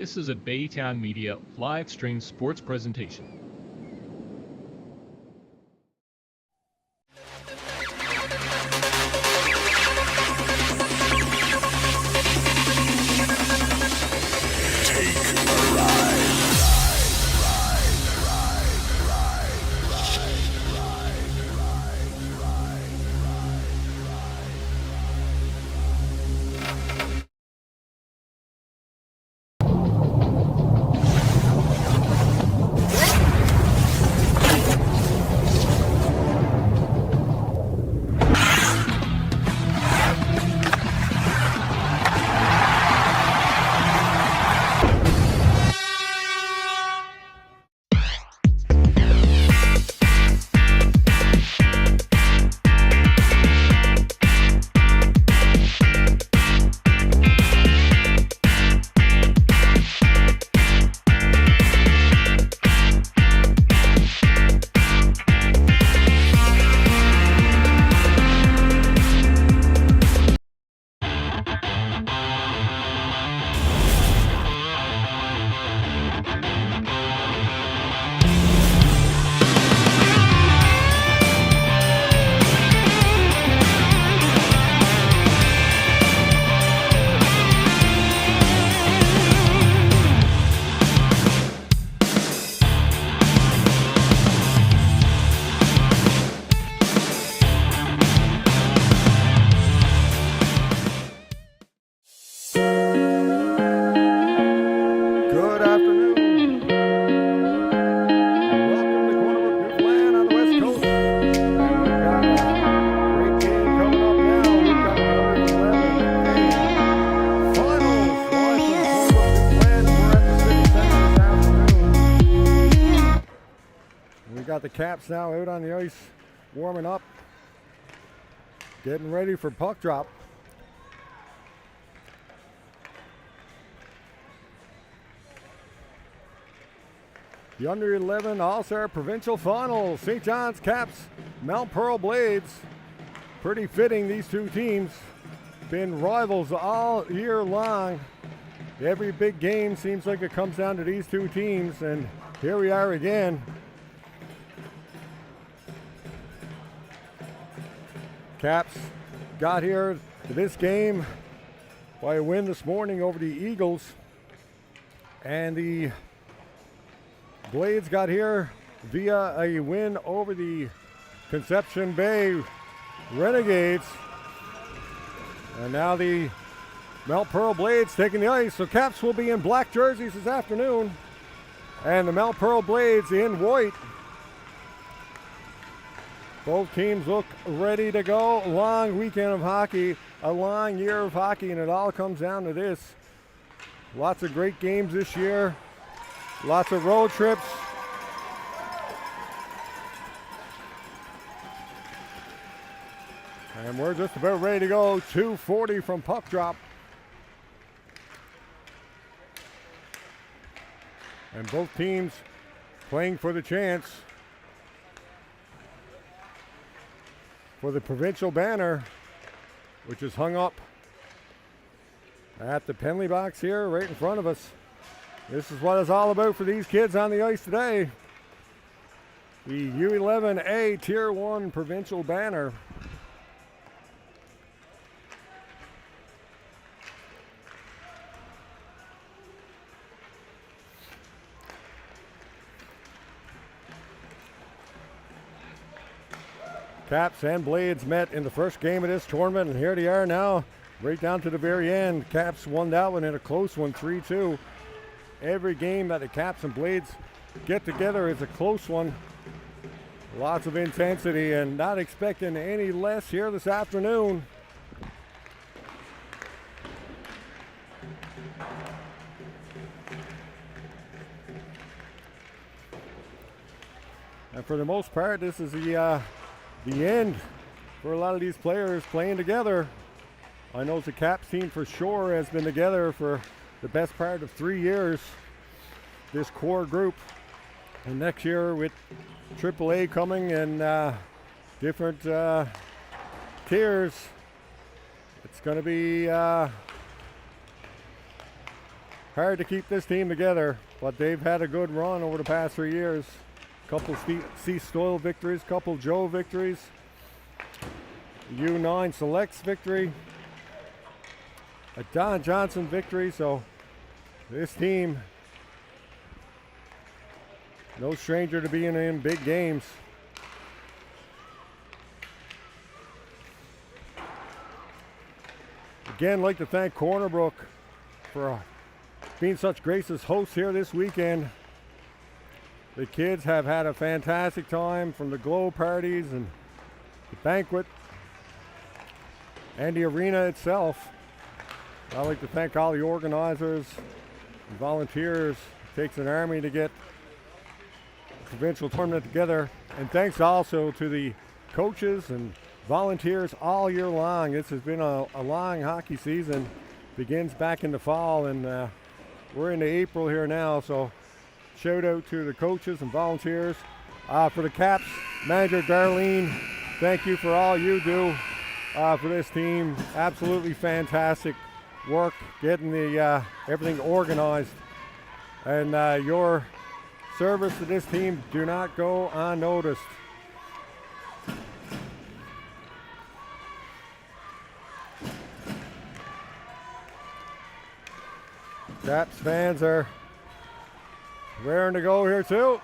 This is a Baytown Media live stream sports presentation. The Caps now out on the ice, warming up, getting ready for puck drop. The under 11 All-Star Provincial Finals, St. John's Caps, Mount Pearl Blades. Pretty fitting, these two teams. Been rivals all year long. Every big game seems like it comes down to these two teams, and here we are again. Caps got here to this game by a win this morning over the Eagles, and the Blades got here via a win over the Conception Bay Renegades, and now the Mount Pearl Blades taking the ice. So Caps will be in black jerseys this afternoon, and the Mount Pearl Blades in white. Both teams look ready to go. A long weekend of hockey, a long year of hockey, and it all comes down to this. Lots of great games this year, lots of road trips. And we're just about ready to go. 2:40 from puck drop. And both teams playing for the chance for the provincial banner, which is hung up at the penalty box here right in front of us. This is what it's all about for these kids on the ice today. The U11A Tier 1 provincial banner. Caps and Blades met in the first game of this tournament, and here they are now, right down to the very end. Caps won that one in a close one, 3-2. Every game that the Caps and Blades get together is a close one. Lots of intensity, and not expecting any less here this afternoon. And for the most part, this is the end for a lot of these players playing together. I know the Caps team for sure has been together for the best part of 3 years, this core group. And next year with AAA coming and different tiers, it's going to be hard to keep this team together, but they've had a good run over the past 3 years. Couple C. Stoyle victories, couple Joe victories, U9 Selects victory, a Don Johnson victory. So this team, no stranger to being in big games. Again, like to thank Corner Brook for being such gracious hosts here this weekend. The kids have had a fantastic time, from the glow parties and the banquet and the arena itself. I'd like to thank all the organizers and volunteers. It takes an army to get a provincial tournament together. And thanks also to the coaches and volunteers all year long. This has been a long hockey season. Begins back in the fall, and we're into April here now. So shout out to the coaches and volunteers. For the Caps, manager Darlene, thank you for all you do for this team. Absolutely fantastic work getting the everything organized, and your service to this team do not go unnoticed. Caps fans are raring to go here too.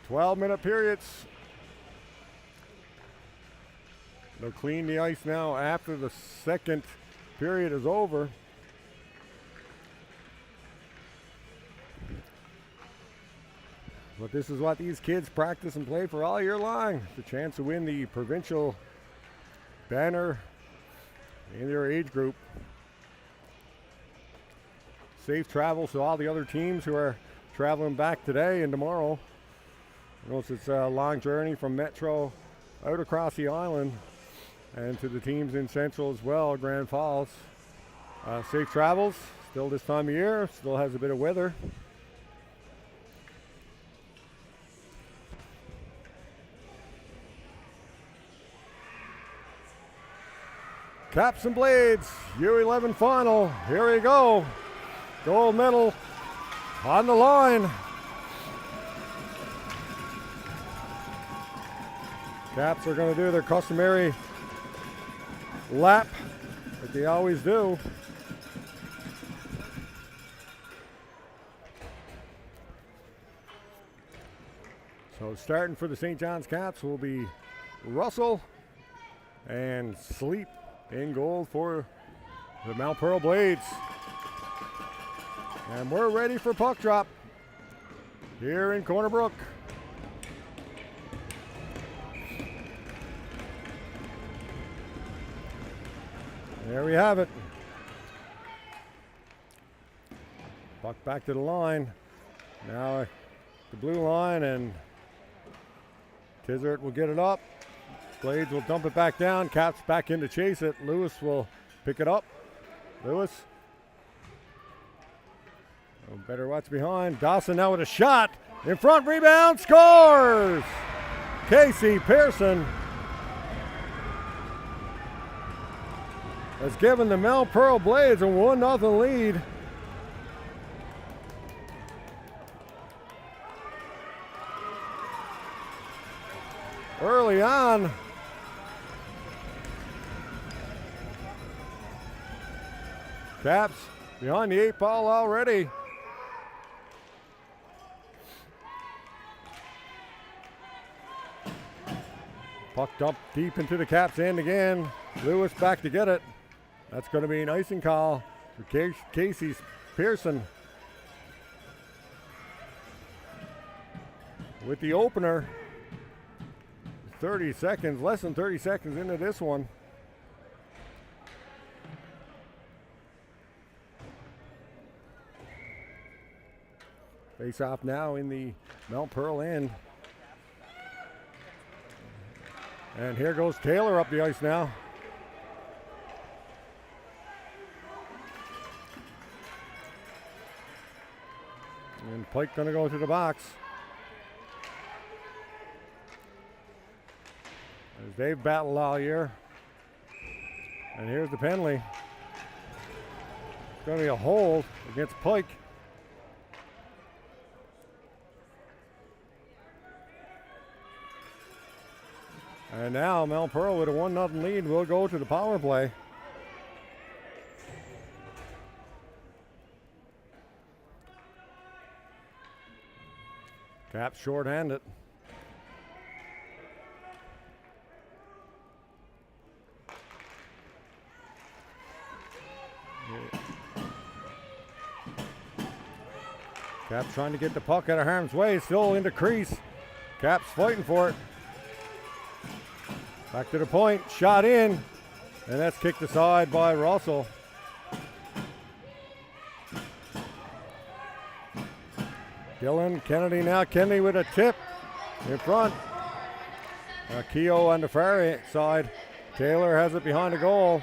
"12-minute periods. They'll clean the ice now after the second period is over. But this is what these kids practice and play for all year long. The chance to win the provincial banner in their age group. Safe travels to all the other teams who are traveling back today and tomorrow. Notice it's a long journey from Metro out across the island, and to the teams in Central as well, Grand Falls. Safe travels. Still this time of year, still has a bit of weather. Caps and Blades, U11 final. Here we go. Gold medal on the line. Caps are going to do their customary lap that they always do. So starting for the St. John's Caps will be Russell and Sleep in goal for the Mount Pearl Blades. And we're ready for puck drop here in Corner Brook. There we have it. Puck back to the line. Now the blue line, and Tizert will get it up. Blades will dump it back down. Caps back in to chase it. Lewis will pick it up. Lewis. Oh, better watch behind. Dawson now with a shot. In front, rebound, scores! Casey Pearson has given the Mount Pearl Blades a 1-0 lead. Early on. Caps behind the 8 ball already. Puck dumped deep into the Caps end again. Lewis back to get it. That's going to be an icing call for Casey Pearson. With the opener, 30 seconds, less than 30 seconds into this one. Face off now in the Mount Pearl end. And here goes Taylor up the ice now. And Pike gonna go to the box. As they've battled all year. And here's the penalty. It's going to be a hold against Pike. And now Mount Pearl with a 1-0 lead will go to the power play. Caps short-handed. Caps trying to get the puck out of harm's way, still into crease. Caps fighting for it. Back to the point, shot in, and that's kicked aside by Russell. Gillen, Kennedy now. Kennedy with a tip in front. Keogh on the far side. Taylor has it behind the goal.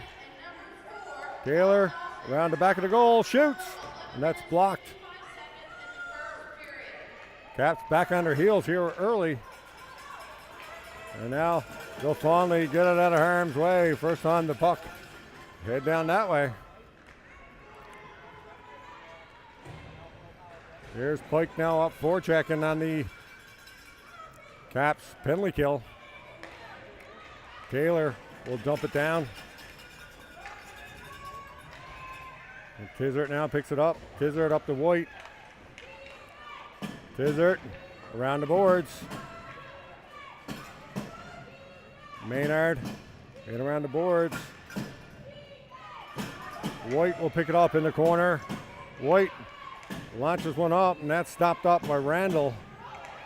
Taylor around the back of the goal, shoots, and that's blocked. Caps back on their heels here early. And now they'll finally get it out of harm's way. First time the puck head down that way. Here's Pike now up forechecking on the Caps penalty kill. Taylor will dump it down. And Tizert now picks it up. Tizert up to White. Tizert around the boards. Maynard in around the boards. White will pick it up in the corner. White launches one up, and that's stopped up by Randall.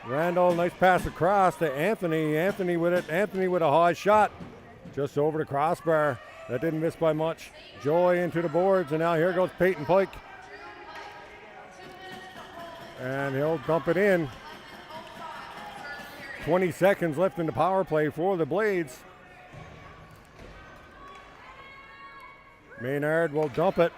Randall, nice pass across to Anthony. Anthony with it. Anthony with a high shot just over the crossbar. That didn't miss by much. Joy into the boards, and now here goes Peyton Pike. And he'll dump it in. 20 seconds left in the power play for the Blades. Maynard will dump it.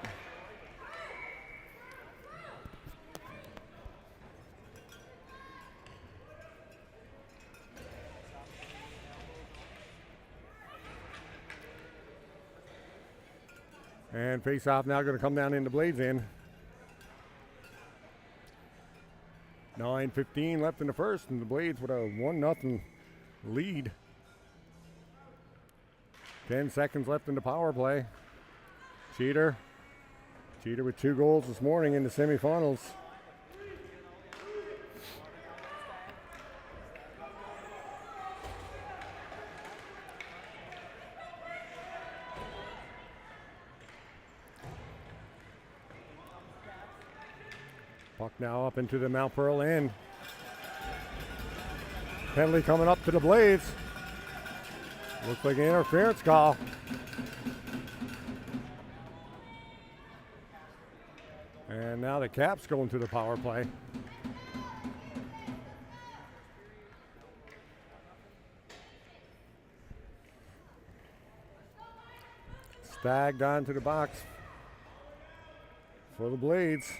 And face-off now going to come down in the Blades end. 9:15 left in the first, and the Blades with a 1-0 lead. 10 seconds left in the power play. Cheater with 2 goals this morning in the semifinals. Puck now up into the Mount Pearl end. Penalty coming up to the Blades. Looks like an interference call. And now the Caps going to the power play. Stagged onto the box for the Blades.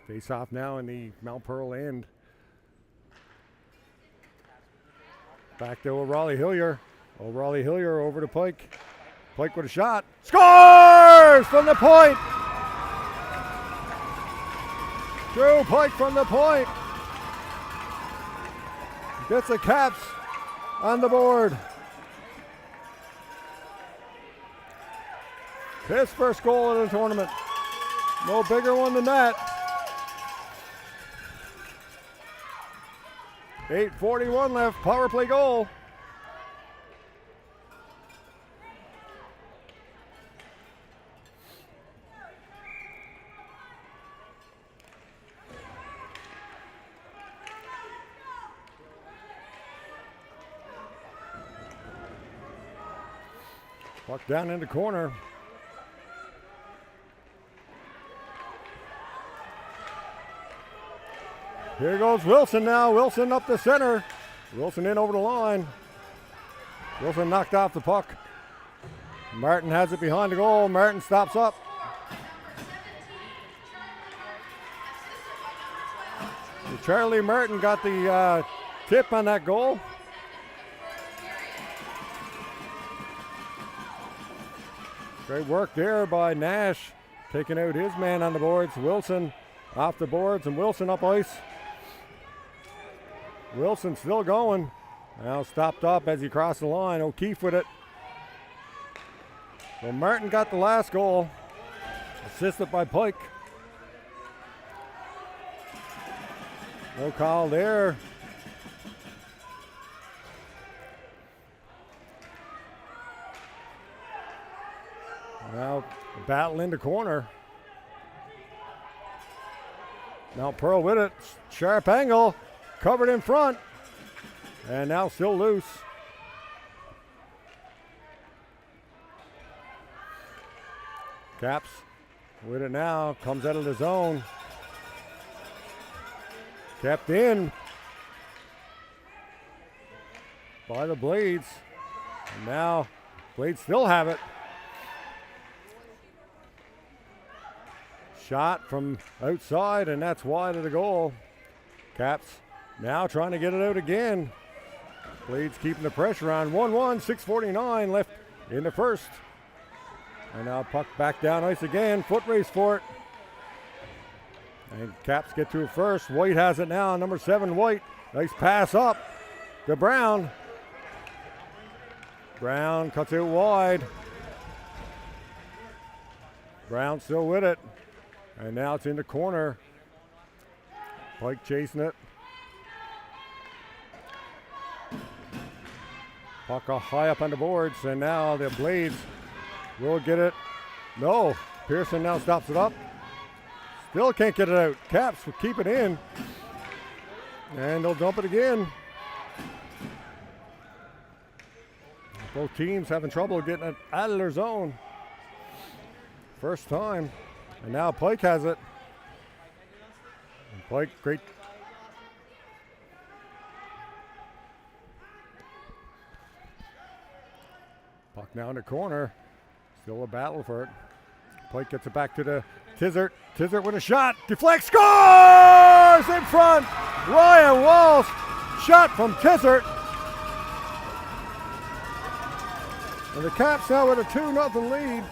Face off now in the Mount Pearl end. Back to O'Reilly Hillier. O'Reilly Hillier over to Pike. Pike with a shot. Scores from the point. Drew Pike from the point. Gets the Caps on the board. His first goal in the tournament. No bigger one than that. 8:41 left, power play goal. Puck down in the corner. Here goes Wilson now. Wilson up the center. Wilson in over the line. Wilson knocked off the puck. Martin has it behind the goal. Martin stops up. Charlie Martin got the tip on that goal. Great work there by Nash, taking out his man on the boards. Wilson off the boards, and Wilson up ice. Wilson still going. Now stopped up as he crossed the line. O'Keefe with it. So Martin got the last goal, assisted by Pike. No call there. Now battle in the corner. Now Pearl with it. Sharp angle. Covered in front. And now still loose. Caps with it now. Comes out of the zone. Kept in by the Blades. And now Blades still have it. Shot from outside, and that's wide of the goal. Caps now trying to get it out again. Blades keeping the pressure on. 1-1, 6:49 left in the first. And now puck back down ice again. Foot race for it. And Caps get to it first. White has it now. Number 7, White. Nice pass up to Brown. Brown cuts it wide. Brown still with it. And now it's in the corner. Pike chasing it. Puck high up on the boards, and now the Blades will get it. No, Pearson now stops it up. Still can't get it out. Caps will keep it in. And they'll dump it again. Both teams having trouble getting it out of their zone. First time. And now Pike has it. And Pike, great. Puck now in the corner. Still a battle for it. Pike gets it back to the Tizzard. Tizzard with a shot. Deflects. Scores in front. Ryan Walsh. Shot from Tizzard. And the Caps now with a 2-0 lead.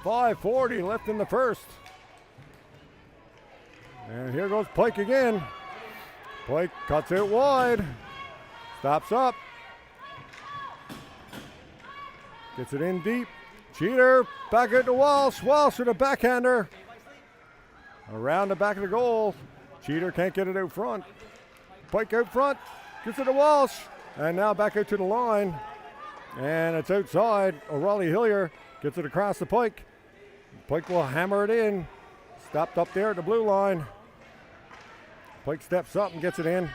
.540 left in the first. And here goes Pike again. Pike cuts it wide. Stops up. Gets it in deep. Cheater back out to Walsh. Walsh with a backhander. Around the back of the goal. Cheater can't get it out front. Pike out front. Gets it to Walsh. And now back out to the line. And it's outside. O'Reilly Hillier gets it across the Pike. Pike will hammer it in. Stopped up there at the blue line. Pike steps up and gets it in.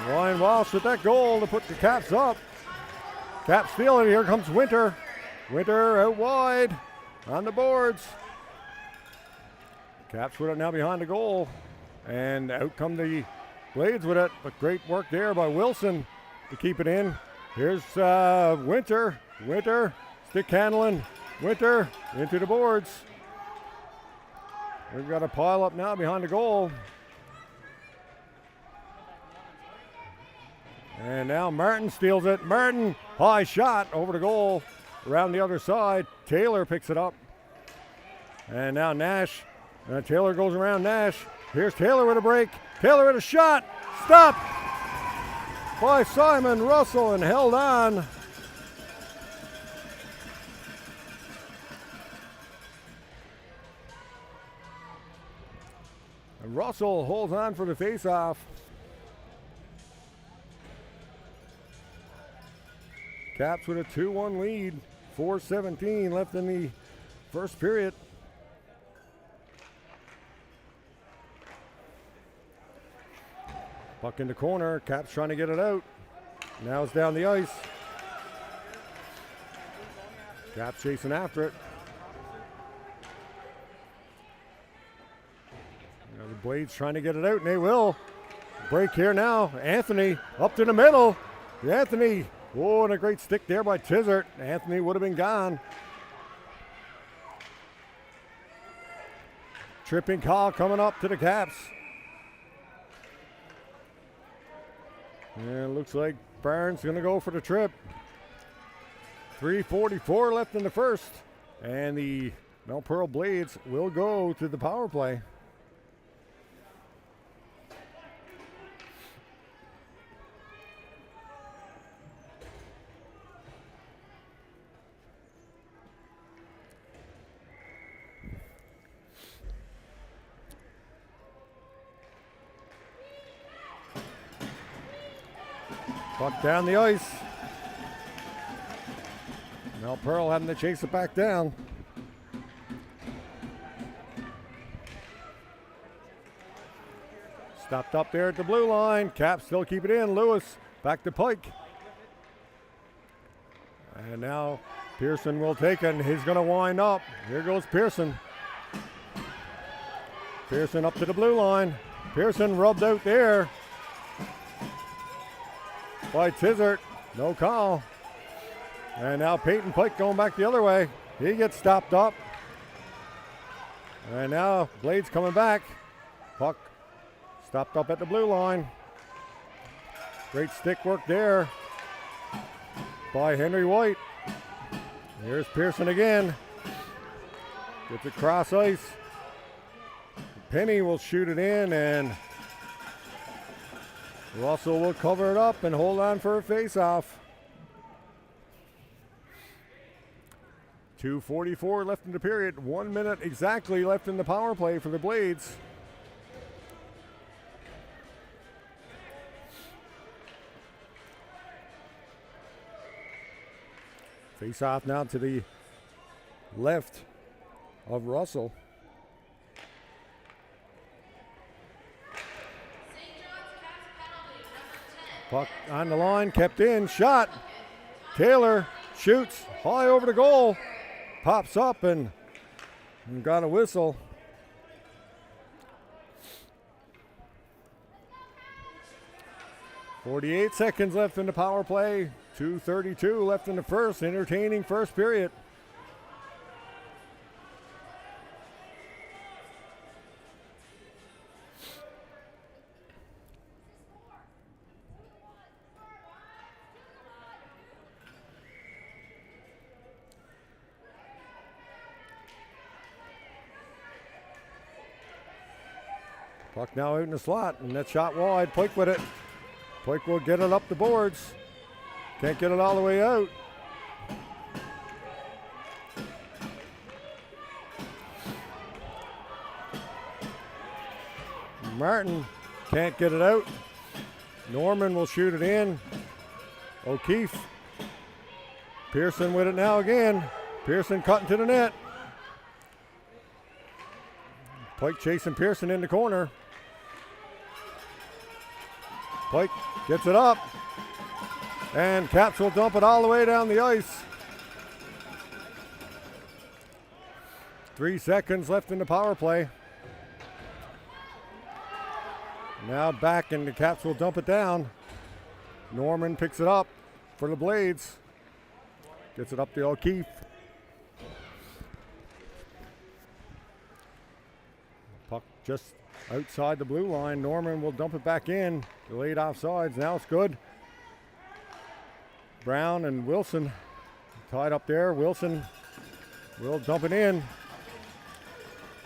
Ryan Walsh with that goal to put the Caps up. Caps steal it. Here comes Winter. Winter out wide on the boards. Caps with it now behind the goal. And out come the Blades with it. But great work there by Wilson to keep it in. Here's Winter. Winter, stick handling. Winter into the boards. We've got a pile up now behind the goal. And now Martin steals it. Martin, high shot over the goal. Around the other side. Taylor picks it up. And now Nash. Taylor goes around Nash. Here's Taylor with a break. Taylor with a shot. Stop by Simon Russell and held on. And Russell holds on for the faceoff. Caps with a 2-1 lead. 4:17 left in the first period. Puck in the corner. Caps trying to get it out. Now it's down the ice. Caps chasing after it. Now the Blades trying to get it out, and they will. Break here now. Anthony up to the middle. Anthony Oh, and a great stick there by Tizert. Anthony would have been gone. Tripping call coming up to the Caps. And it looks like Barnes going to go for the trip. 3:44 left in the first. And the Mount Pearl Blades will go to the power play. Puck down the ice. Mount Pearl having to chase it back down. Stopped up there at the blue line. Caps still keep it in. Lewis back to Pike. And now Pearson will take it, and he's going to wind up. Here goes Pearson. Pearson up to the blue line. Pearson rubbed out there by Tizert. No call. And now Peyton Pike going back the other way. He gets stopped up. And now Blades coming back. Puck stopped up at the blue line. Great stick work there by Henry White. Here's Pearson again. Gets it cross ice. Penny will shoot it in, and Russell will cover it up and hold on for a face-off. 2:44 left in the period. 1 minute exactly left in the power play for the Blades. Face-off now to the left of Russell. Puck on the line, kept in, shot. Taylor shoots high over the goal. Pops up and got a whistle. .48 seconds left in the power play. 2:32 left in the first. Entertaining first period. Puck now out in the slot, and that shot wide. Pike with it. Pike will get it up the boards. Can't get it all the way out. Martin can't get it out. Norman will shoot it in. O'Keefe. Pearson with it now again. Pearson cutting to the net. Pike chasing Pearson in the corner. Pike gets it up. And Caps will dump it all the way down the ice. 3 seconds left in the power play. Now back, and the Caps will dump it down. Norman picks it up for the Blades. Gets it up to O'Keefe. Puck just outside the blue line. Norman will dump it back in. Delayed offsides. Now it's good. Brown and Wilson tied up there. Wilson will dump it in.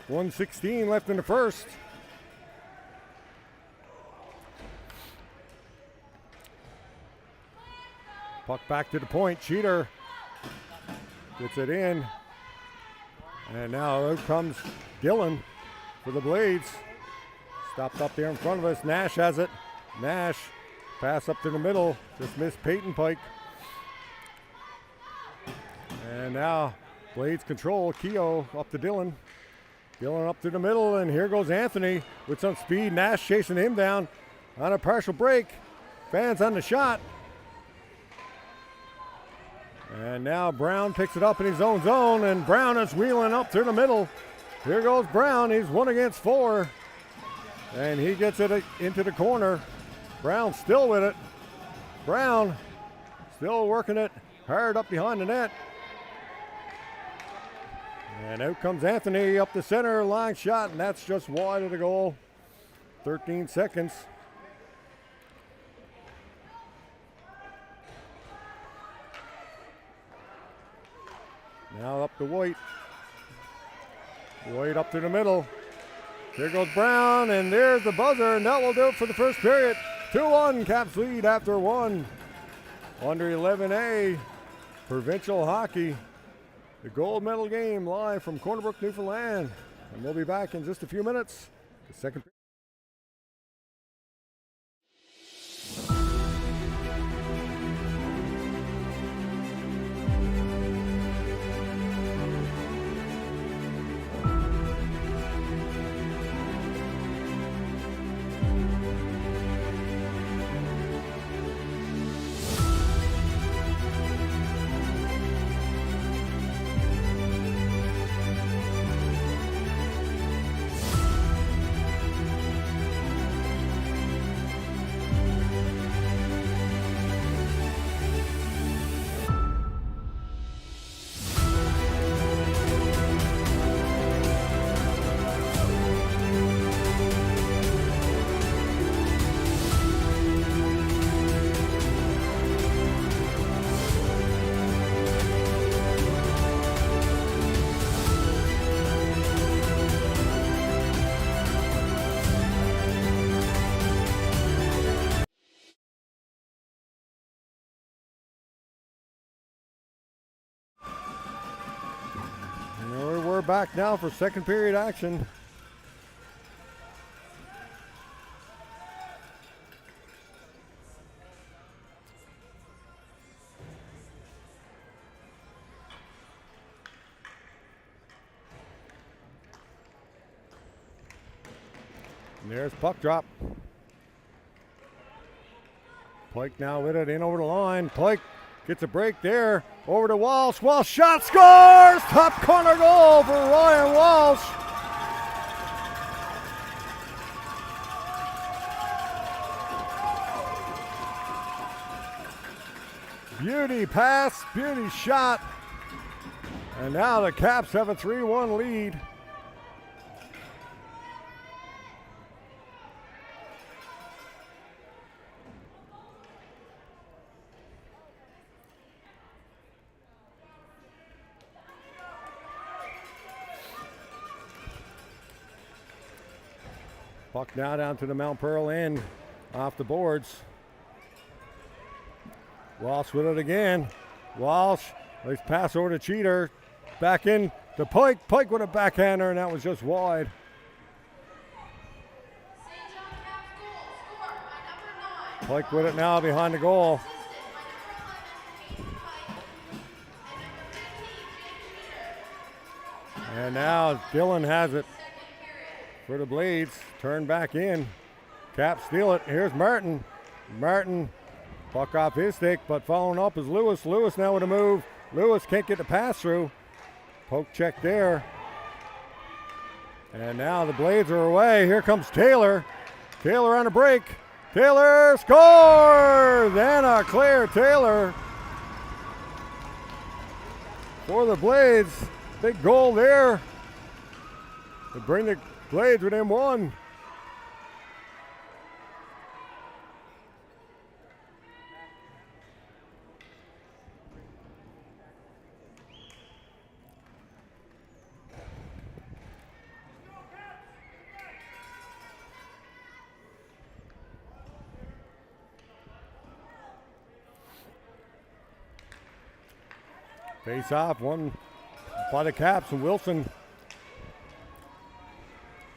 1:16 left in the first. Puck back to the point. Cheater gets it in. And now out comes Gillen for the Blades. Stopped up there in front of us. Nash has it. Nash pass up to the middle. Just missed Peyton Pike. And now Blades control. Keogh up to Dillon. Dillon up to the middle, and here goes Anthony with some speed. Nash chasing him down on a partial break. Fans on the shot. And now Brown picks it up in his own zone, and Brown is wheeling up through the middle. Here goes Brown. He's 1 against 4. And he gets it into the corner. Brown still with it. Brown still working it hard up behind the net. And out comes Anthony up the center, line shot, and that's just wide of the goal. 13 seconds. Now up to White. White up to the middle. Here goes Brown, and there's the buzzer, and that will do it for the first period. 2-1, Caps lead after one. Under 11A, provincial hockey. The gold medal game live from Corner Brook, Newfoundland. And we'll be back in just a few minutes. The second period. We're back now for second period action. And there's puck drop. Pike now with it in over the line. Pike gets a break there. Over to Walsh. Walsh shot, scores! Top corner goal for Ryan Walsh. Beauty pass, beauty shot. And now the Caps have a 3-1 lead. Puck now down to the Mount Pearl end, off the boards. Walsh with it again. Walsh, nice pass over to Cheater. Back in to Pike. Pike with a backhander, and that was just wide. Pike with it now behind the goal. And now Dillon has it for the Blades. Turn back in. Caps steal it. Here's Martin. Martin, puck off his stick, but following up is Lewis. Lewis now with a move. Lewis can't get the pass through. Poke check there. And now the Blades are away. Here comes Taylor. Taylor on a break. Taylor scores! Anna Claire Taylor for the Blades. Big goal there to bring the Blades within one. Face off, one by the Caps, and Wilson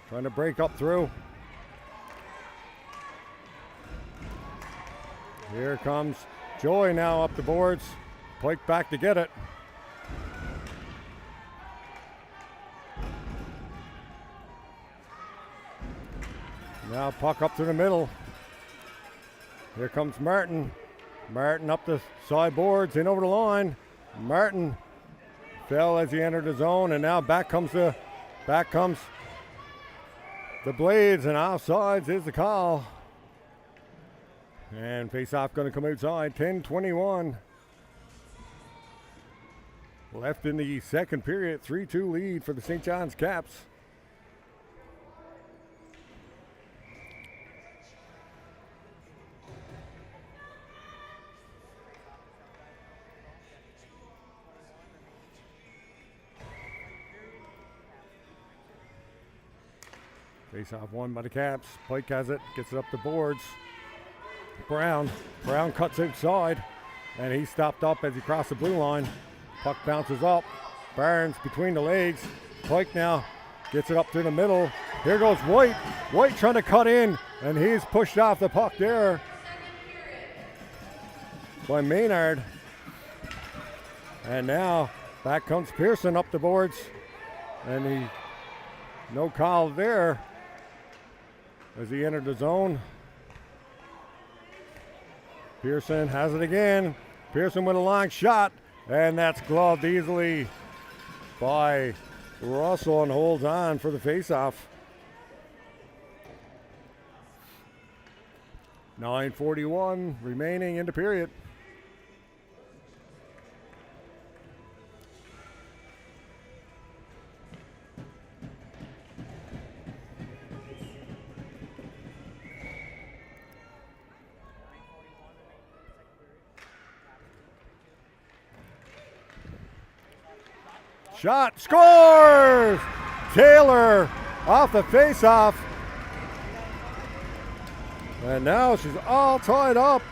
trying to break up through. Here comes Joy now up the boards. Pike back to get it. Now puck up to the middle. Here comes Martin. Martin up the side boards, in over the line. Martin fell as he entered the zone, and now back comes the Blades, and offsides is the call. And face-off going to come outside. 10-21. left in the second period. 3-2 lead for the St. John's Caps. Face off won by the Caps. Pike has it, gets it up the boards. Brown cuts outside, and he's stopped up as he crossed the blue line. Puck bounces up. Barnes between the legs. Pike now gets it up through the middle. Here goes White. White trying to cut in, and he's pushed off the puck there by Maynard. And now back comes Pearson up the boards, and no call there as he entered the zone. Pearson has it again. Pearson with a long shot, and that's gloved easily by Russell and holds on for the faceoff. 9:41 remaining in the period. Shot, scores! Taylor off the faceoff. And now she's all tied up.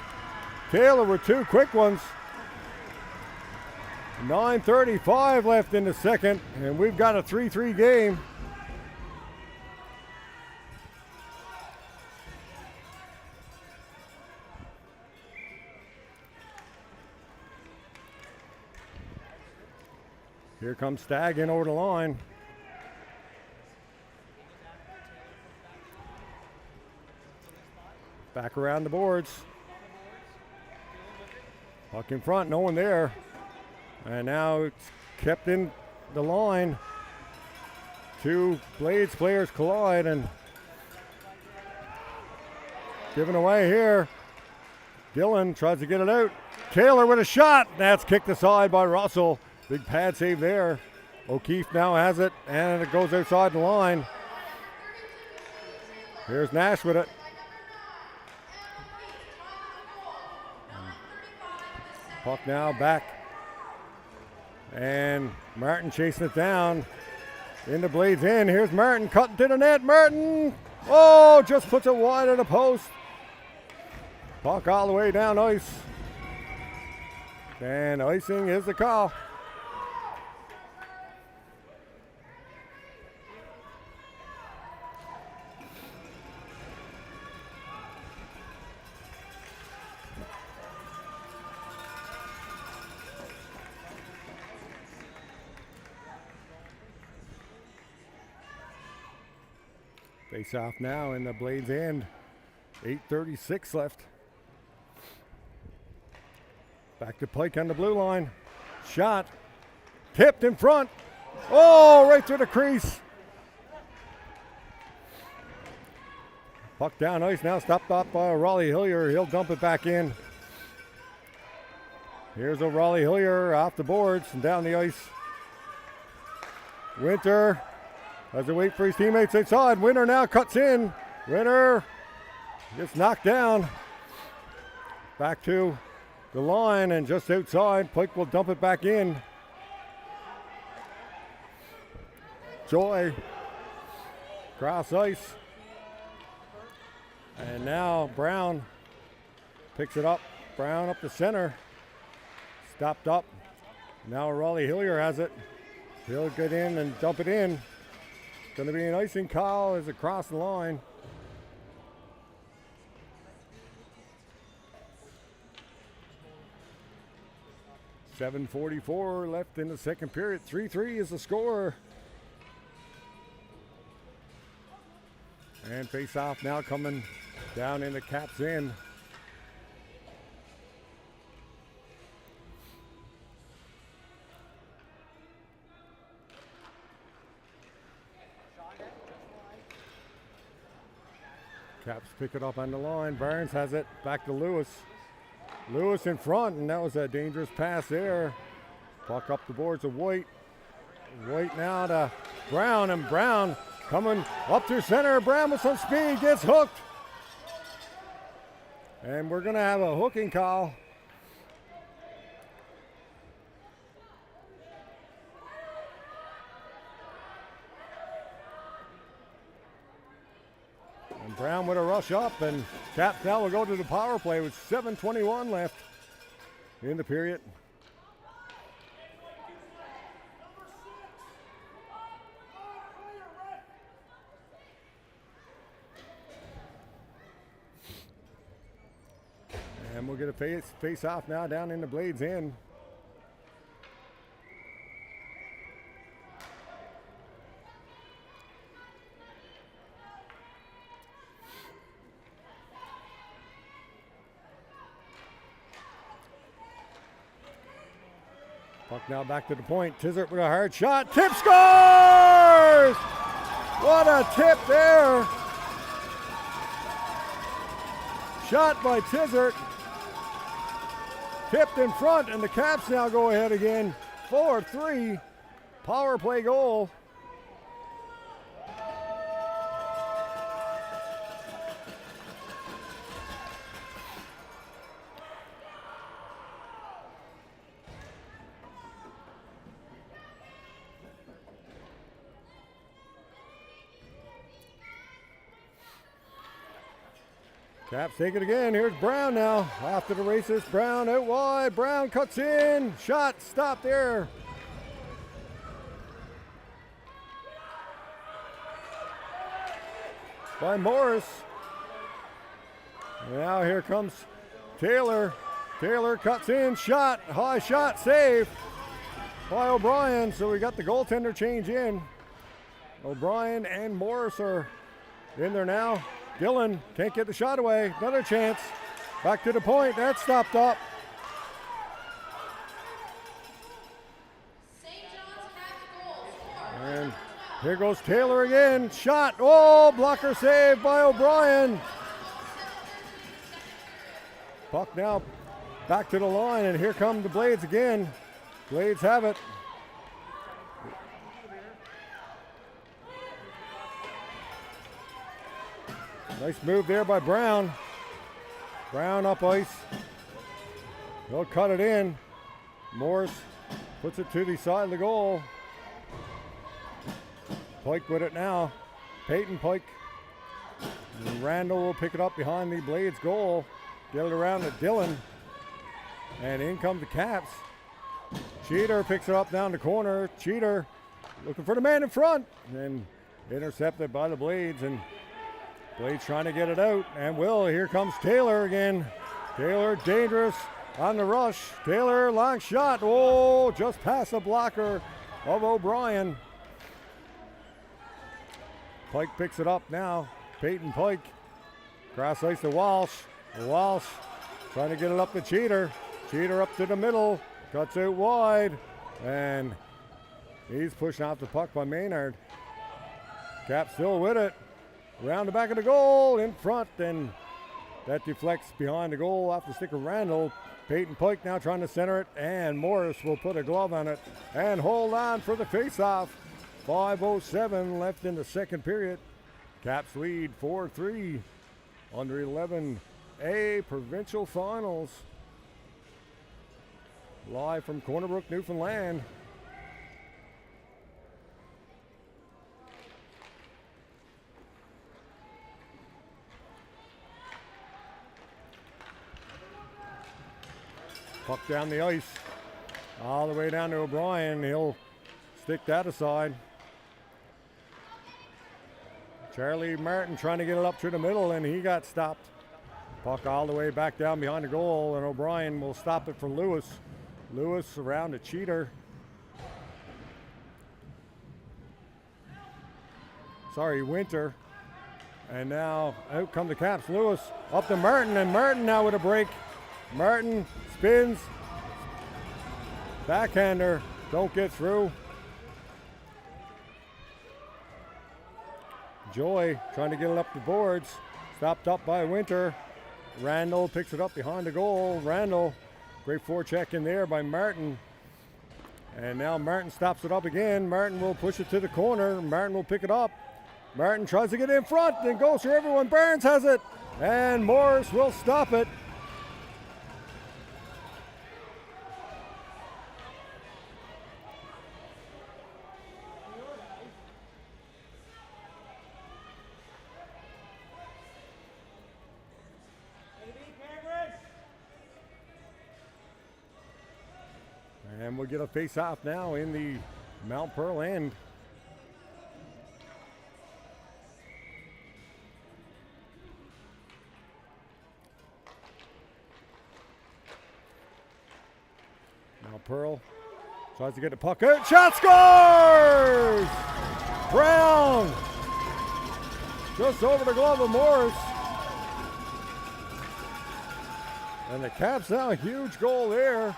Taylor with two quick ones. 9:35 left in the second, and we've got a 3-3 game. Here comes Stagg in over the line. Back around the boards. Puck in front, no one there. And now it's kept in the line. Two Blades players collide and given away here. Dillon tries to get it out. Taylor with a shot. That's kicked aside by Russell. Big pad save there. O'Keefe now has it, and it goes outside the line. Here's Nash with it. Puck now back. And Martin chasing it down. In the Blades in. Here's Martin cutting to the net. Martin! Oh, just puts it wide of the post. Puck all the way down ice. And icing is the call. Face off now in the Blades end. 8:36 left. Back to Pike on the blue line. Shot. Tipped in front. Oh, right through the crease. Puck down ice now, stopped up by Raleigh Hillier. He'll dump it back in. Here's Raleigh Hillier off the boards and down the ice. Winter has to wait for his teammates inside. Winter now cuts in. Winter gets knocked down. Back to the line and just outside. Pike will dump it back in. Joy. Cross ice. And now Brown picks it up. Brown up the center. Stopped up. Now Raleigh Hillier has it. He'll get in and dump it in. Going to be an icing call as it crosses the line. .7:44 left in the second period. 3-3 is the score. And face off now coming down in the Caps end. Caps pick it up on the line. Barnes has it. Back to Lewis. Lewis in front, and that was a dangerous pass there Puck up the boards of White. White now to Brown, and Brown coming up through center. Brown with some speed, gets hooked. And we're going to have a hooking call. And Brown with a rush up, and Caps now will go to the power play with 7:21 left in the period. And we'll get a face off now down in the Blades end. Puck now back to the point. Tizzert with a hard shot. Tip scores! What a tip there. Shot by Tizzert. Tipped in front, and the Caps now go ahead again. 4-3 power play goal. Caps take it again. Here's Brown now. After the races, Brown out wide. Brown cuts in. Shot stopped there. By Morris. Now here comes Taylor. Taylor cuts in. Shot. High shot. Save by O'Brien. So we got the goaltender change in. O'Brien and Morris are in there now. Dillon can't get the shot away. Another chance. Back to the point. That's stopped up. And here goes Taylor again. Shot. Oh, blocker save by O'Brien. Puck now back to the line, and here come the Blades again. Blades have it. Nice move there by Brown. Brown up ice. He'll cut it in. Morris puts it to the side of the goal. Pike with it now. Peyton Pike. And Randall will pick it up behind the Blades goal. Get it around to Dillon. And in come the Caps. Cheater picks it up down the corner. Cheater looking for the man in front. And intercepted by the Blades. And Blades trying to get it out, and here comes Taylor again. Taylor dangerous on the rush. Taylor long shot. Oh, just past the blocker of O'Brien. Pike picks it up now. Peyton Pike. Cross ice to Walsh. Walsh trying to get it up to Cheater. Cheater up to the middle. Cuts out wide, and he's pushing off the puck by Maynard. Cap still with it. Around the back of the goal, in front, and that deflects behind the goal off the stick of Randall. Peyton Pike now trying to center it, and Morris will put a glove on it and hold on for the face-off. 5:07 left in the second period. Caps lead 4-3 under 11A Provincial Finals. Live from Corner Brook, Newfoundland. Puck down the ice, all the way down to O'Brien. He'll stick that aside. Charlie Martin trying to get it up through the middle, and he got stopped. Puck all the way back down behind the goal, and O'Brien will stop it for Lewis. Lewis around to Cheater. Winter. And now out come the Caps. Lewis up to Martin, and Martin now with a break. Martin spins. Backhander. Don't get through. Joy trying to get it up the boards. Stopped up by Winter. Randall picks it up behind the goal. Randall, great forecheck in there by Martin. And now Martin stops it up again. Martin will push it to the corner. Martin will pick it up. Martin tries to get in front and goes through everyone. Burns has it. And Morris will stop it. And we'll get a face-off now in the Mount Pearl end. Now Pearl tries to get the puck out. Shot scores! Brown! Just over the glove of Morris. And the Caps now a huge goal there.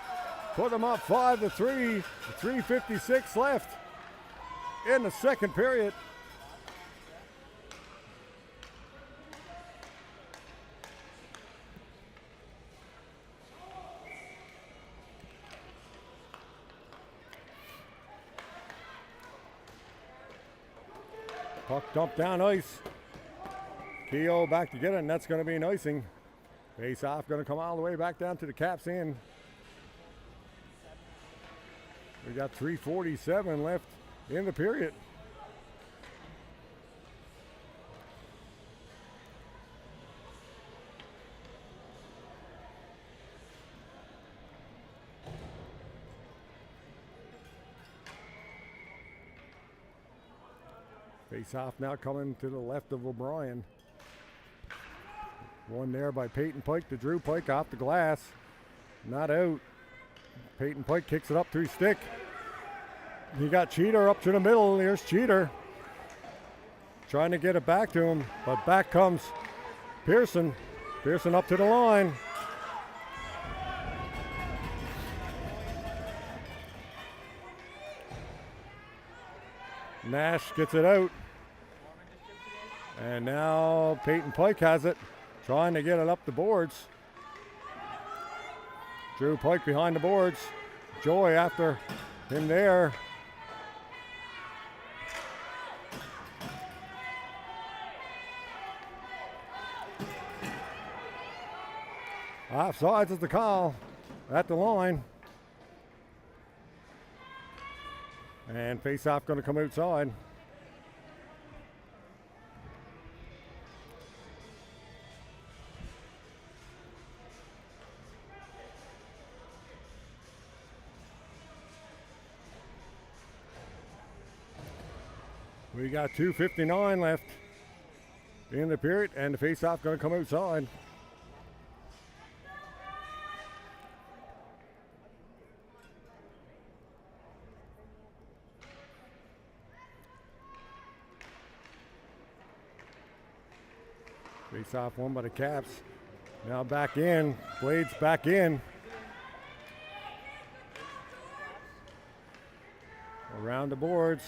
Put them up 5-3. 3:56 left in the second period. Puck dumped down ice. Keogh back to get it, and that's going to be an icing. Face off going to come all the way back down to the Caps end. We got 3:47 left in the period. Face off now coming to the left of O'Brien. One there by Peyton Pike to Drew Pike off the glass. Not out. Peyton Pike kicks it up to his stick. He got Cheater up to the middle. Here's Cheater. Trying to get it back to him, but back comes Pearson. Pearson up to the line. Nash gets it out. And now Peyton Pike has it. Trying to get it up the boards. Drew Pike behind the boards. Joy after him there. Offsides is the call at the line. And face-off going to come outside. We got 2:59 left in the period, and the face-off going to come outside. Face-off won by the Caps. Now back in. Blades back in. Around the boards.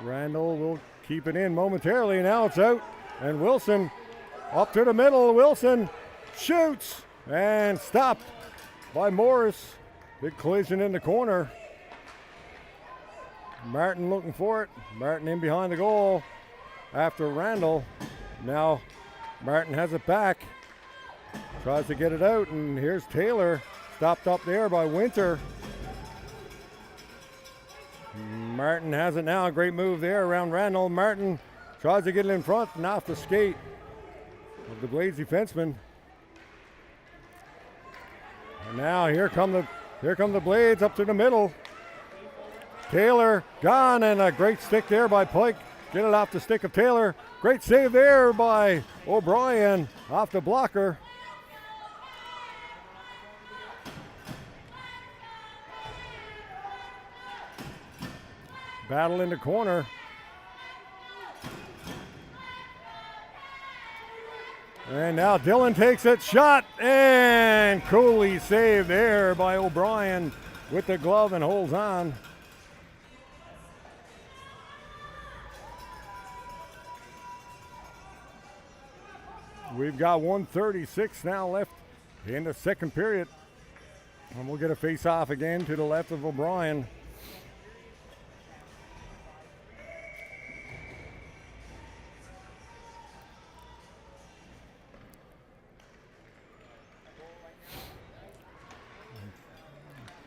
Randall will keep it in momentarily. Now it's out. And Wilson up to the middle. Wilson shoots and stopped by Morris. Big collision in the corner. Martin looking for it. Martin in behind the goal after Randall. Now Martin has it back. Tries to get it out, and here's Taylor. Stopped up there by Winter. Martin has it now. A great move there around Randall. Martin tries to get it in front and off the skate of the Blades defenseman. And now here come the Blades up to the middle. Taylor gone, and a great stick there by Pike. Get it off the stick of Taylor. Great save there by O'Brien off the blocker. Battle in the corner. And now Dillon takes it. Shot, and Cooley saved there by O'Brien with the glove and holds on. We've got 1:36 now left in the second period. And we'll get a face-off again to the left of O'Brien.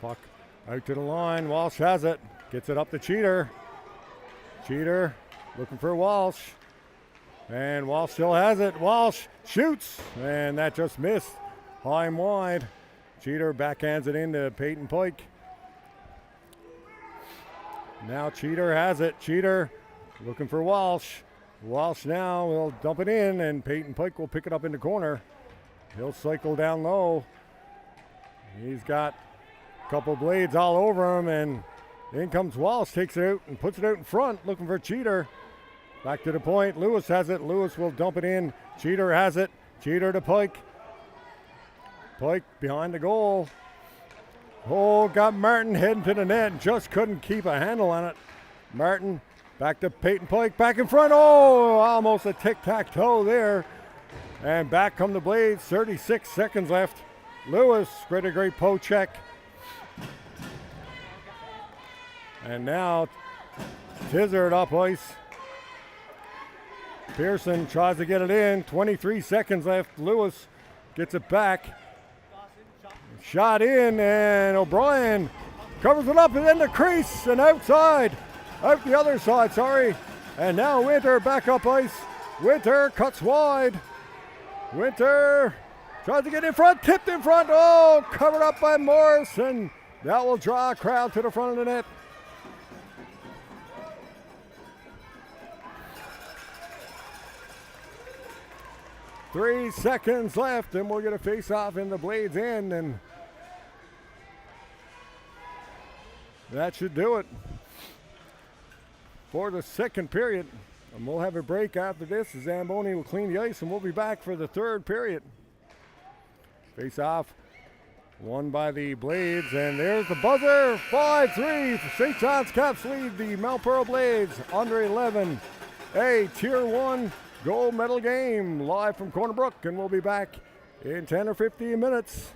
Puck out to the line. Walsh has it. Gets it up to Cheater. Cheater looking for Walsh. And Walsh still has it. Walsh shoots. And that just missed. High and wide. Cheater backhands it into Peyton Pike. Now Cheater has it. Cheater looking for Walsh. Walsh now will dump it in, and Peyton Pike will pick it up in the corner. He'll cycle down low. He's got a couple blades all over him, and in comes Walsh, takes it out and puts it out in front, looking for Cheater. Back to the point. Lewis has it. Lewis will dump it in. Cheater has it. Cheater to Pike. Pike behind the goal. Oh, got Martin heading to the net. Just couldn't keep a handle on it. Martin back to Peyton Pike. Back in front. Oh, almost a tic-tac-toe there. And back come the Blades. 36 seconds left. Lewis, great poke check. And now Tizard up ice. Pearson tries to get it in. 23 seconds left. Lewis gets it back. Shot in, and O'Brien covers it up and in the crease and outside. Out the other side, sorry. And now Winter back up ice. Winter cuts wide. Winter tries to get in front, tipped in front. Oh, covered up by Morris, and that will draw a crowd to the front of the net. Three seconds left, and we'll get a face-off in the Blades end, and that should do it for the second period. And we'll have a break after this. Zamboni will clean the ice, and we'll be back for the third period. Face-off won by the Blades, and there's the buzzer. 5-3 for St. John's Caps lead the Mount Pearl Blades under 11A Tier 1 gold medal game live from Corner Brook, and we'll be back in 10 or 15 minutes.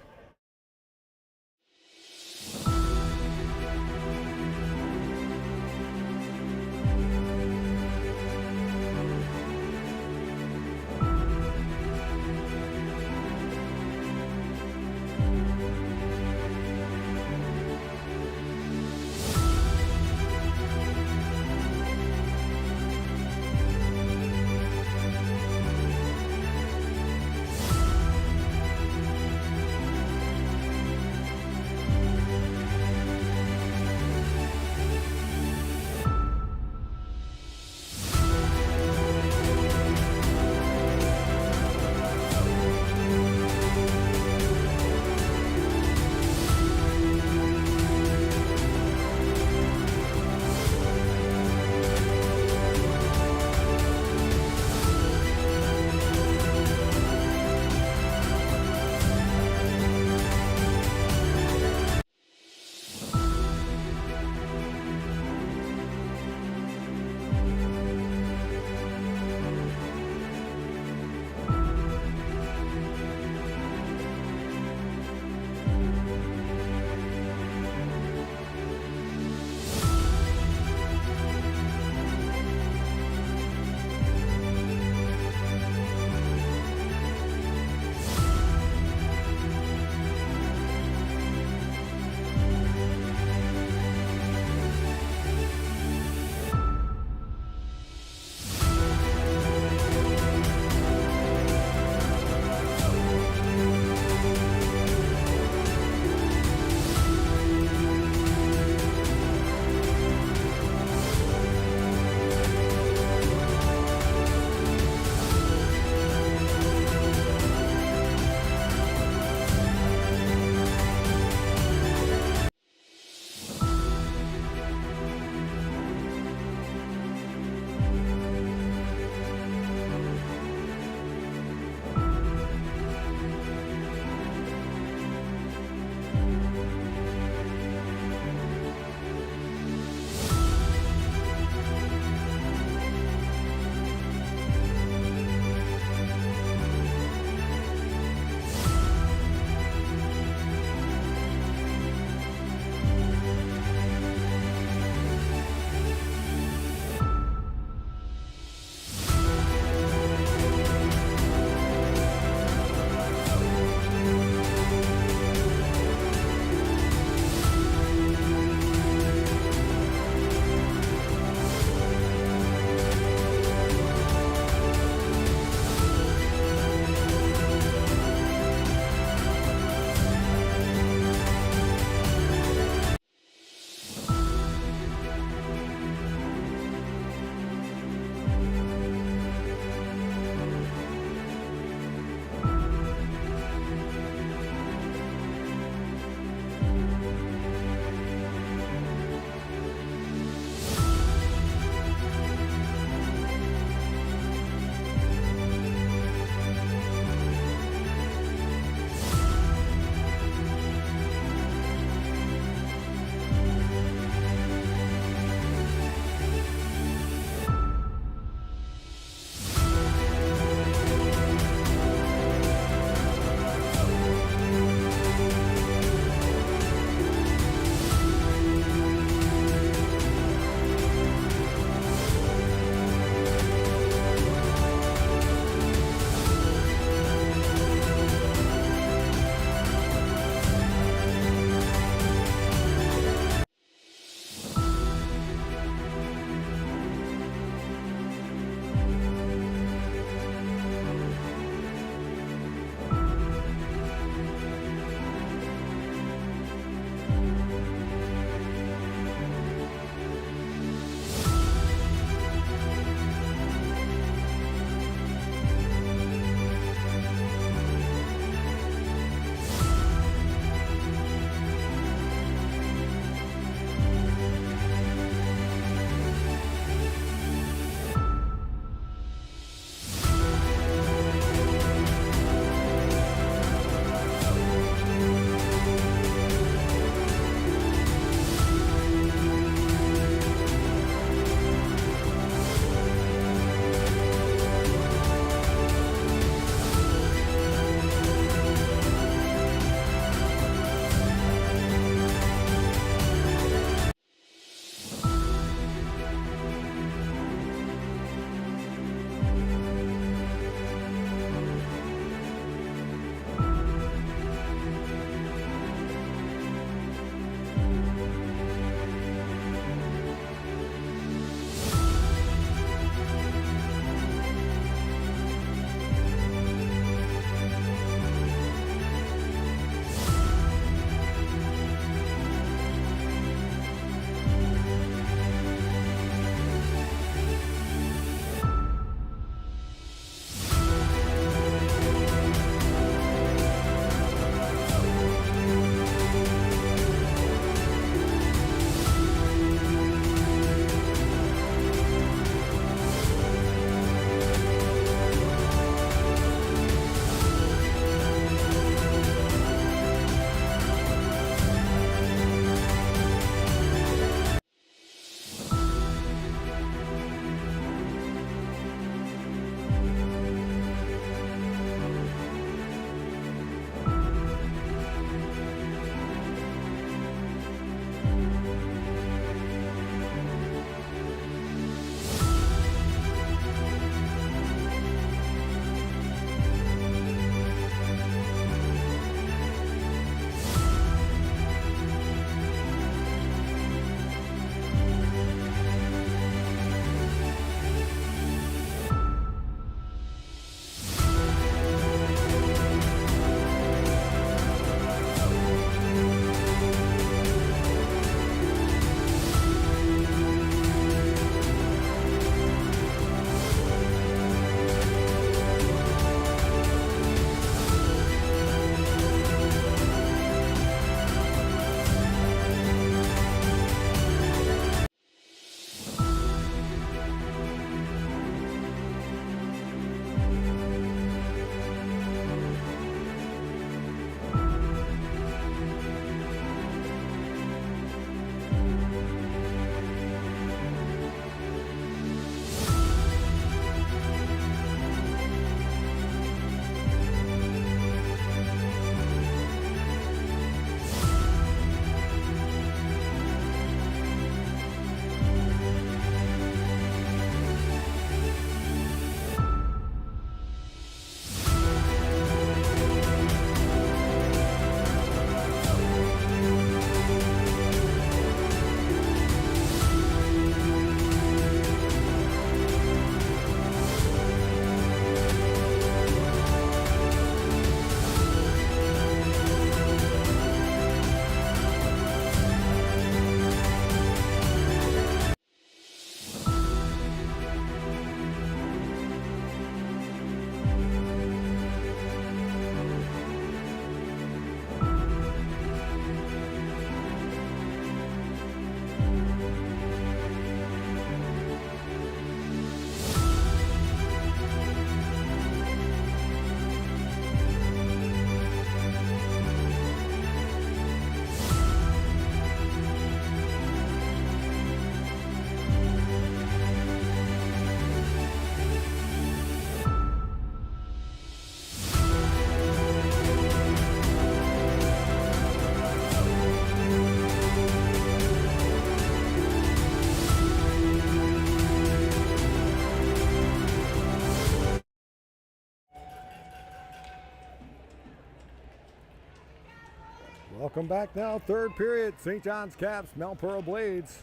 Welcome back now, third period. St. John's Caps, Mount Pearl Blades.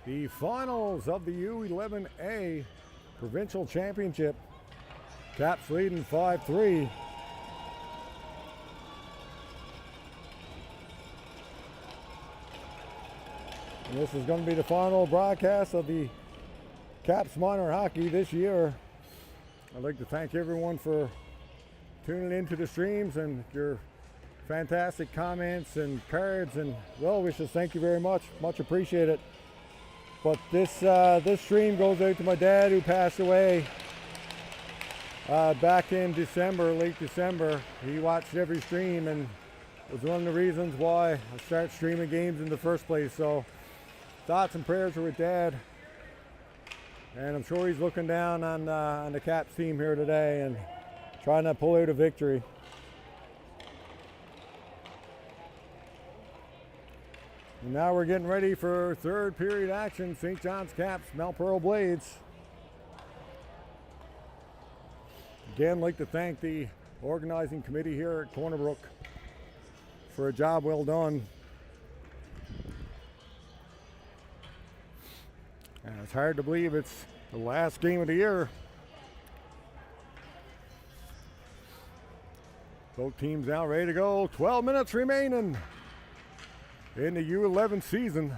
The finals of the U11A Provincial Championship. Caps leading 5-3. And this is going to be the final broadcast of the Caps minor hockey this year. I'd like to thank everyone for tuning into the streams and your fantastic comments and cards and well wishes. Thank you very much. Much appreciated. But this stream goes out to my dad who passed away back in December, late December. He watched every stream and was one of the reasons why I started streaming games in the first place. So thoughts and prayers are with Dad. And I'm sure he's looking down on the Caps team here today and trying to pull out a victory. And now we're getting ready for third period action. St. John's Caps, Mount Pearl Blades. Again, I'd like to thank the organizing committee here at Corner Brook for a job well done. And it's hard to believe it's the last game of the year. Both teams now ready to go. 12 minutes remaining in the U11 season.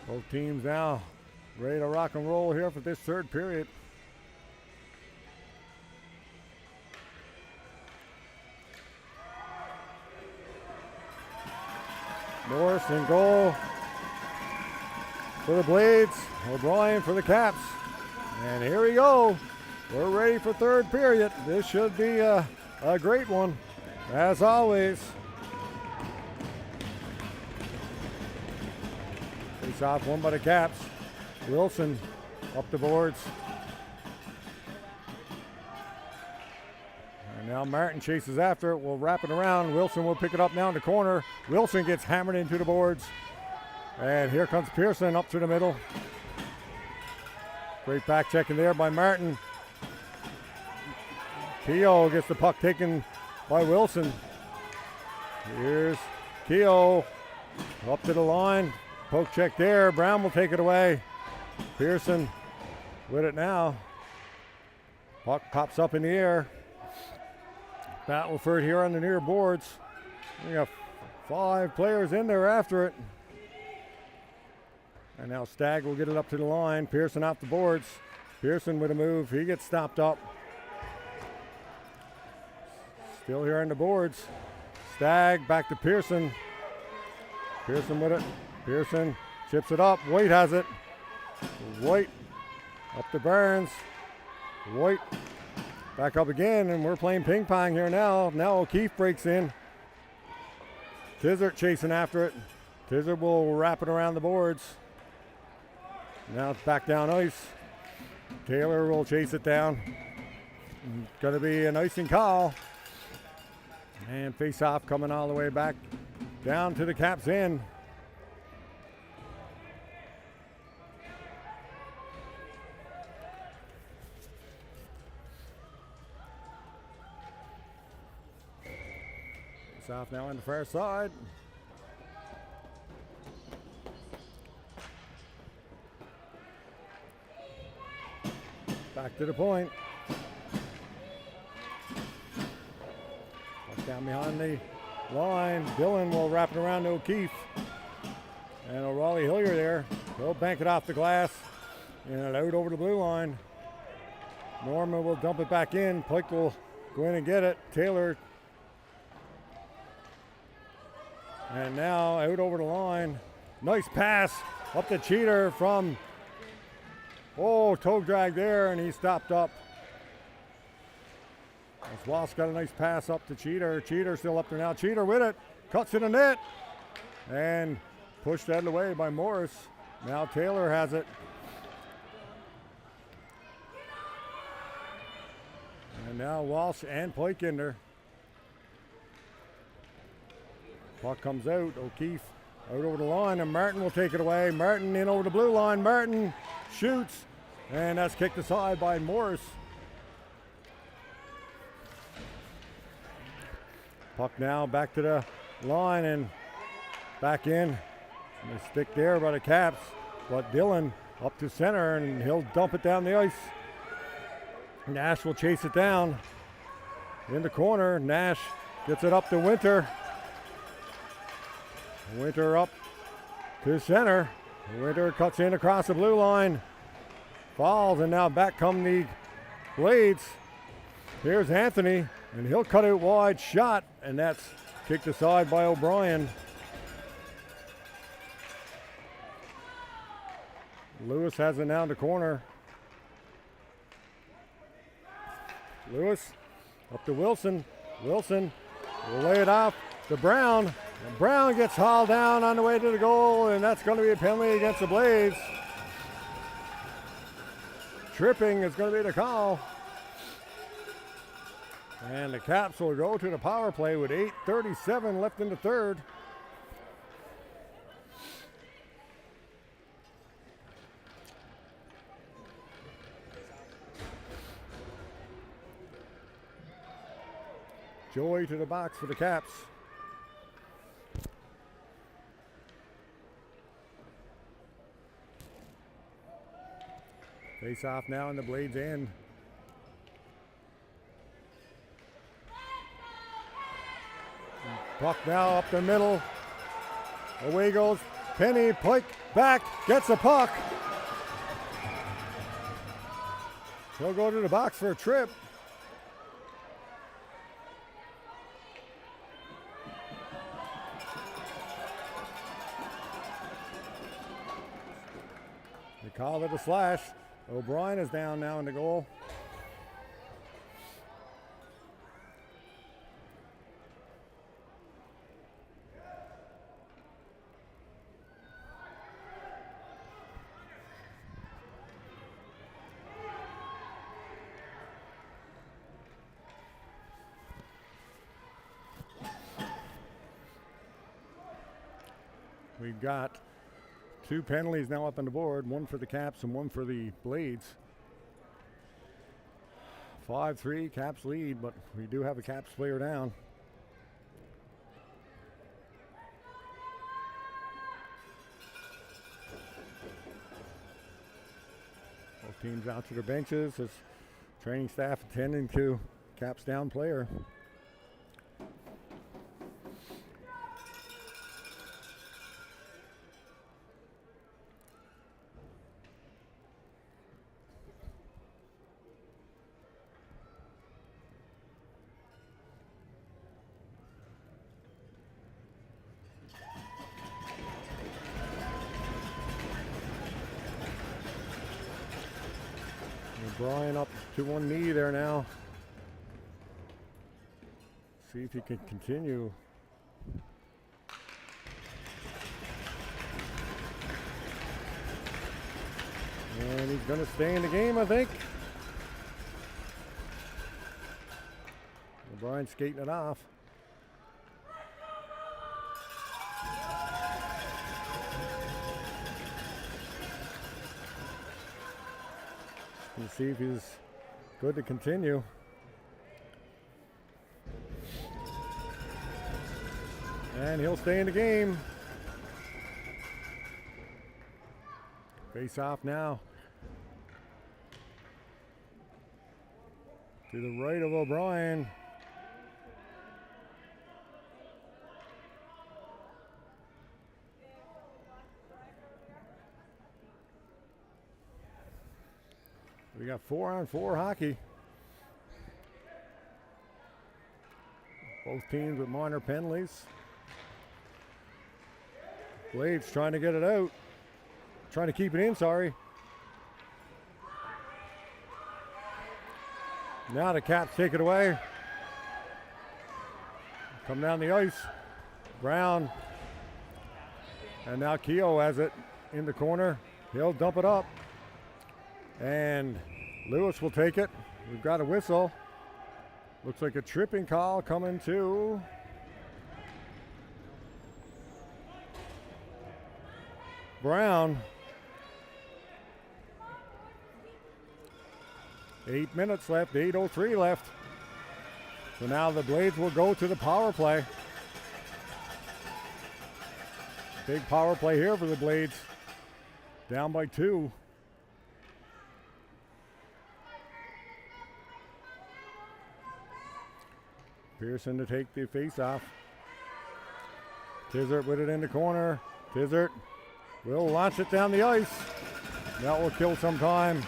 Both teams now ready to rock and roll here for this third period. Morris in goal for the Blades. O'Brien for the Caps. And here we go. We're ready for third period. This should be a great one, as always. Face off won by the Caps. Wilson up the boards. And now Martin chases after it. We'll wrap it around. Wilson will pick it up now in the corner. Wilson gets hammered into the boards. And here comes Pearson up to the middle. Great back checking there by Martin. Keogh gets the puck taken by Wilson. Here's Keogh up to the line. Poke check there. Brown will take it away. Pearson with it now. Puck pops up in the air. Battleford here on the near boards. We got 5 players in there after it. And now Stagg will get it up to the line. Pearson off the boards. Pearson with a move. He gets stopped up. Still here on the boards. Stagg back to Pearson. Pearson with it. Pearson chips it up. White has it. White up to Burns. White back up again, and we're playing ping pong here now. Now O'Keefe breaks in. Tizzard chasing after it. Tizzard will wrap it around the boards. Now it's back down ice. Taylor will chase it down. Going to be an icing call. And face off coming all the way back down to the Caps end. Off now on the far side. Back to the point. Puck down behind the line. Dillon will wrap it around to O'Keefe. And O'Reilly Hillier there. He'll bank it off the glass and out over the blue line. Norman will dump it back in. Pike will go in and get it. Taylor. And now out over the line. Nice pass up the Cheater from, toe drag there, and he stopped up. Wasp got a nice pass up to Cheater. Cheater still up there now. Cheater with it. Cuts in the net. And pushed out of the way by Morris. Now Taylor has it. And now Walsh and Poikinder. Puck comes out. O'Keefe out over the line, and Martin will take it away. Martin in over the blue line. Martin shoots, and that's kicked aside by Morris. Puck now back to the line and back in. And a stick there by the Caps, but Dillon up to center, and he'll dump it down the ice. Nash will chase it down in the corner. Nash gets it up to Winter. Winter up to center. Winter cuts in across the blue line. Falls, and now back come the Blades. Here's Anthony, and he'll cut it wide. Shot, and that's kicked aside by O'Brien. Lewis has it now in the corner. Lewis up to Wilson. Wilson will lay it off to Brown. And Brown gets hauled down on the way to the goal, and that's going to be a penalty against the Blades. Tripping is going to be the call. And the Caps will go to the power play with 8:37 left in the third. Joy to the box for the Caps. Face off now in the Blades' end. Puck now up the middle. Away goes Penny. Pike back, gets the puck. He'll go to the box for a trip. They call it a slash. O'Brien is down now in the goal. We've got 2 penalties now up on the board, one for the Caps and one for the Blades. 5-3, Caps lead, but we do have a Caps player down. Both teams out to their benches as training staff attending to Caps down player. O'Brien up to one knee there now. See if he can continue. And he's going to stay in the game, I think. O'Brien skating it off. And see if he's good to continue. And he'll stay in the game. Face off now. To the right of O'Brien. We got 4-on-4 hockey. Both teams with minor penalties. Blades trying to get it out. Trying to keep it in, sorry. Now the Caps take it away. Come down the ice. Brown. And now Keogh has it in the corner. He'll dump it up. And Lewis will take it. We've got a whistle. Looks like a tripping call coming to Brown. 8 minutes left, 8:03 left. So now the Blades will go to the power play. Big power play here for the Blades. Down by 2. Pearson to take the face off. Tizert with it in the corner. Tizert will launch it down the ice. That will kill some time.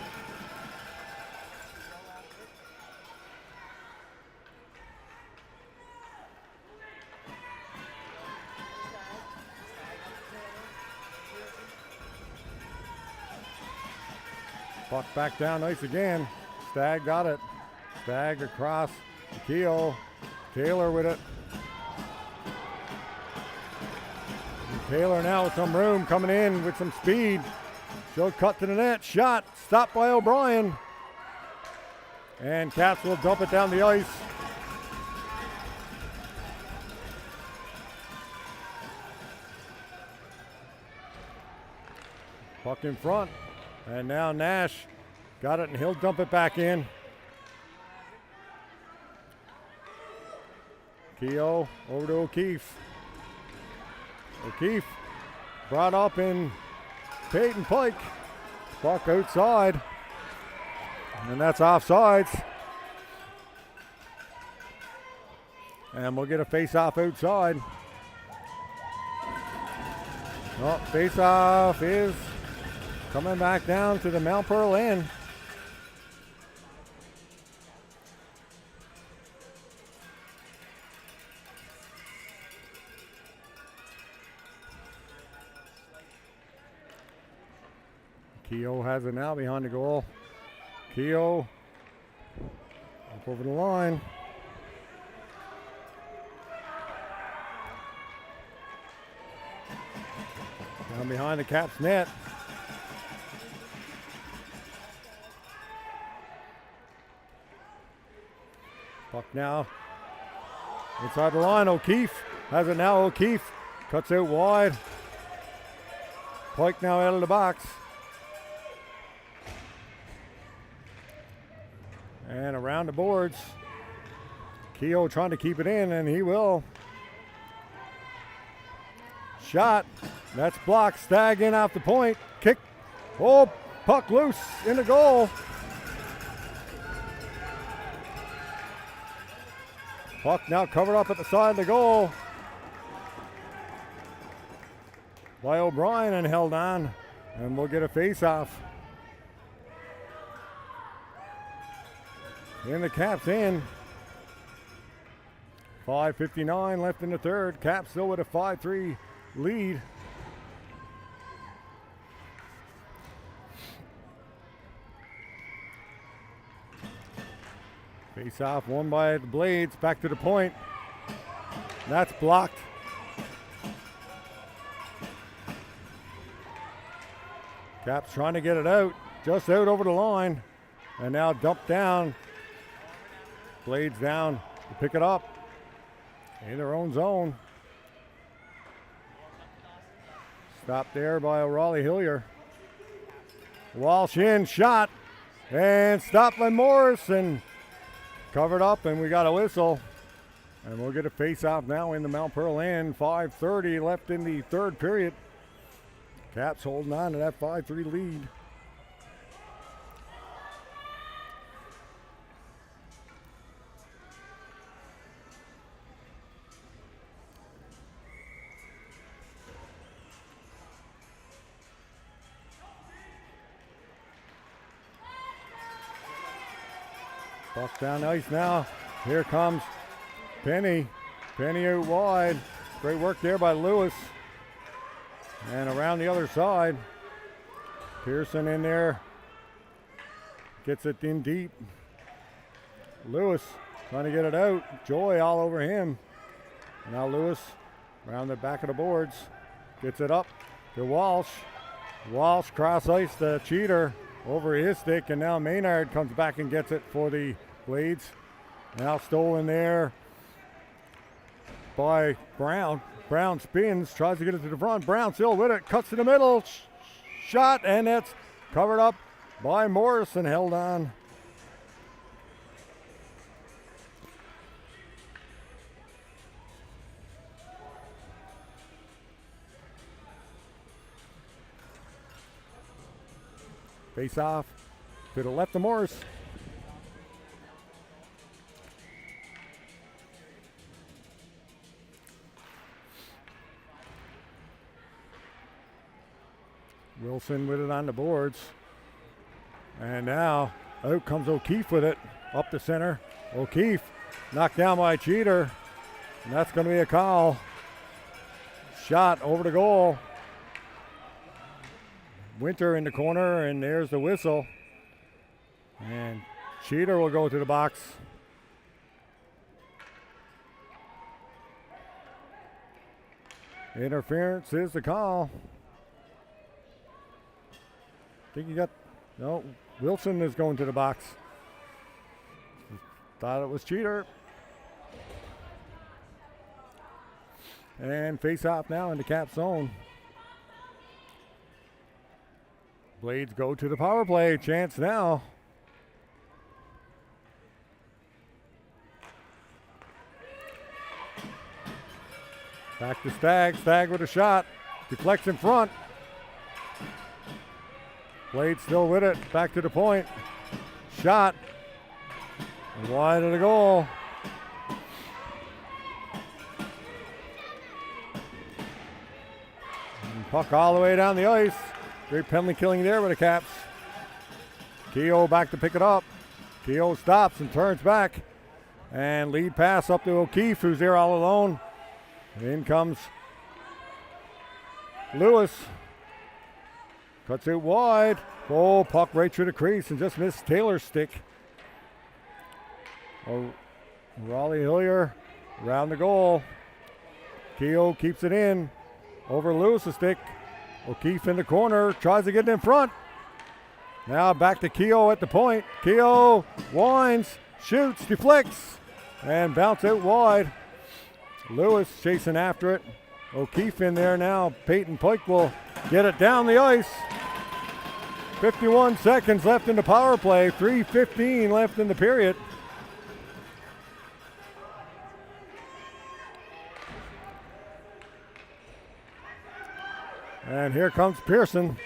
Puck back down ice again. Stagg got it. Stagg across. Keel. Taylor with it. And Taylor now with some room coming in with some speed. She'll cut to the net. Shot. Stopped by O'Brien. And Caps will dump it down the ice. Puck in front. And now Nash got it and he'll dump it back in. Keogh over to O'Keefe. O'Keefe brought up in Peyton Pike. Puck outside. And that's offsides. And we'll get a face-off outside. Oh, face-off is coming back down to the Mount Pearl end. Keogh has it now behind the goal. Keogh up over the line. Down behind the Caps net. Puck now inside the line. O'Keefe has it now. O'Keefe cuts out wide. Pike now out of the box. And around the boards. Keogh trying to keep it in, and he will. Shot. That's blocked. Stagg in off the point. Kick. Oh, puck loose in the goal. Puck now covered up at the side of the goal by O'Brien and held on. And we'll get a face-off. In the Caps in. 5:59 left in the third. Caps still with a 5-3 lead. Face off won by the Blades. Back to the point. That's blocked. Caps trying to get it out. Just out over the line. And now dumped down. Blades down to pick it up in their own zone. Stopped there by O'Reilly Hillier. Walsh in, shot, and stopped by Morris and covered up, and we got a whistle. And we'll get a face-off now in the Mount Pearl end. 5:30 left in the third period. Caps holding on to that 5-3 lead. Puck down ice now. Here comes Penny. Penny out wide. Great work there by Lewis. And around the other side. Pearson in there. Gets it in deep. Lewis trying to get it out. Joy all over him. Now Lewis around the back of the boards. Gets it up to Walsh. Walsh cross ice the cheater over his stick, and now Maynard comes back and gets it for the Blades. Now stolen there by Brown. Brown spins, tries to get it to the front. Brown still with it, cuts to the middle. Shot, and it's covered up by Morrison, held on. Face off to the left of Morris. Wilson with it on the boards. And now out comes O'Keefe with it up the center. O'Keefe knocked down by Cheater. And that's going to be a call. Shot over the goal. Winter in the corner, and there's the whistle. And Cheater will go to the box. Interference is the call. I think you got, no, Wilson is going to the box. Thought it was Cheater. And face off now in the Cap zone. Blades go to the power play. Chance now. Back to Stagg. Stagg with a shot. Deflects in front. Blades still with it. Back to the point. Shot. Wide of the goal. And puck all the way down the ice. Great penalty killing there with the Caps. Keogh back to pick it up. Keogh stops and turns back. And lead pass up to O'Keefe, who's there all alone. In comes Lewis. Cuts it wide. Oh, puck right through the crease and just missed Taylor's stick. Oh, Raleigh Hillier around the goal. Keogh keeps it in. Over Lewis's stick. O'Keefe in the corner. Tries to get it in front. Now back to Keogh at the point. Keogh winds, shoots, deflects, and bounce out wide. Lewis chasing after it. O'Keefe in there now. Peyton Pike will get it down the ice. 51 seconds left in the power play. 3:15 left in the period. And here comes Pearson.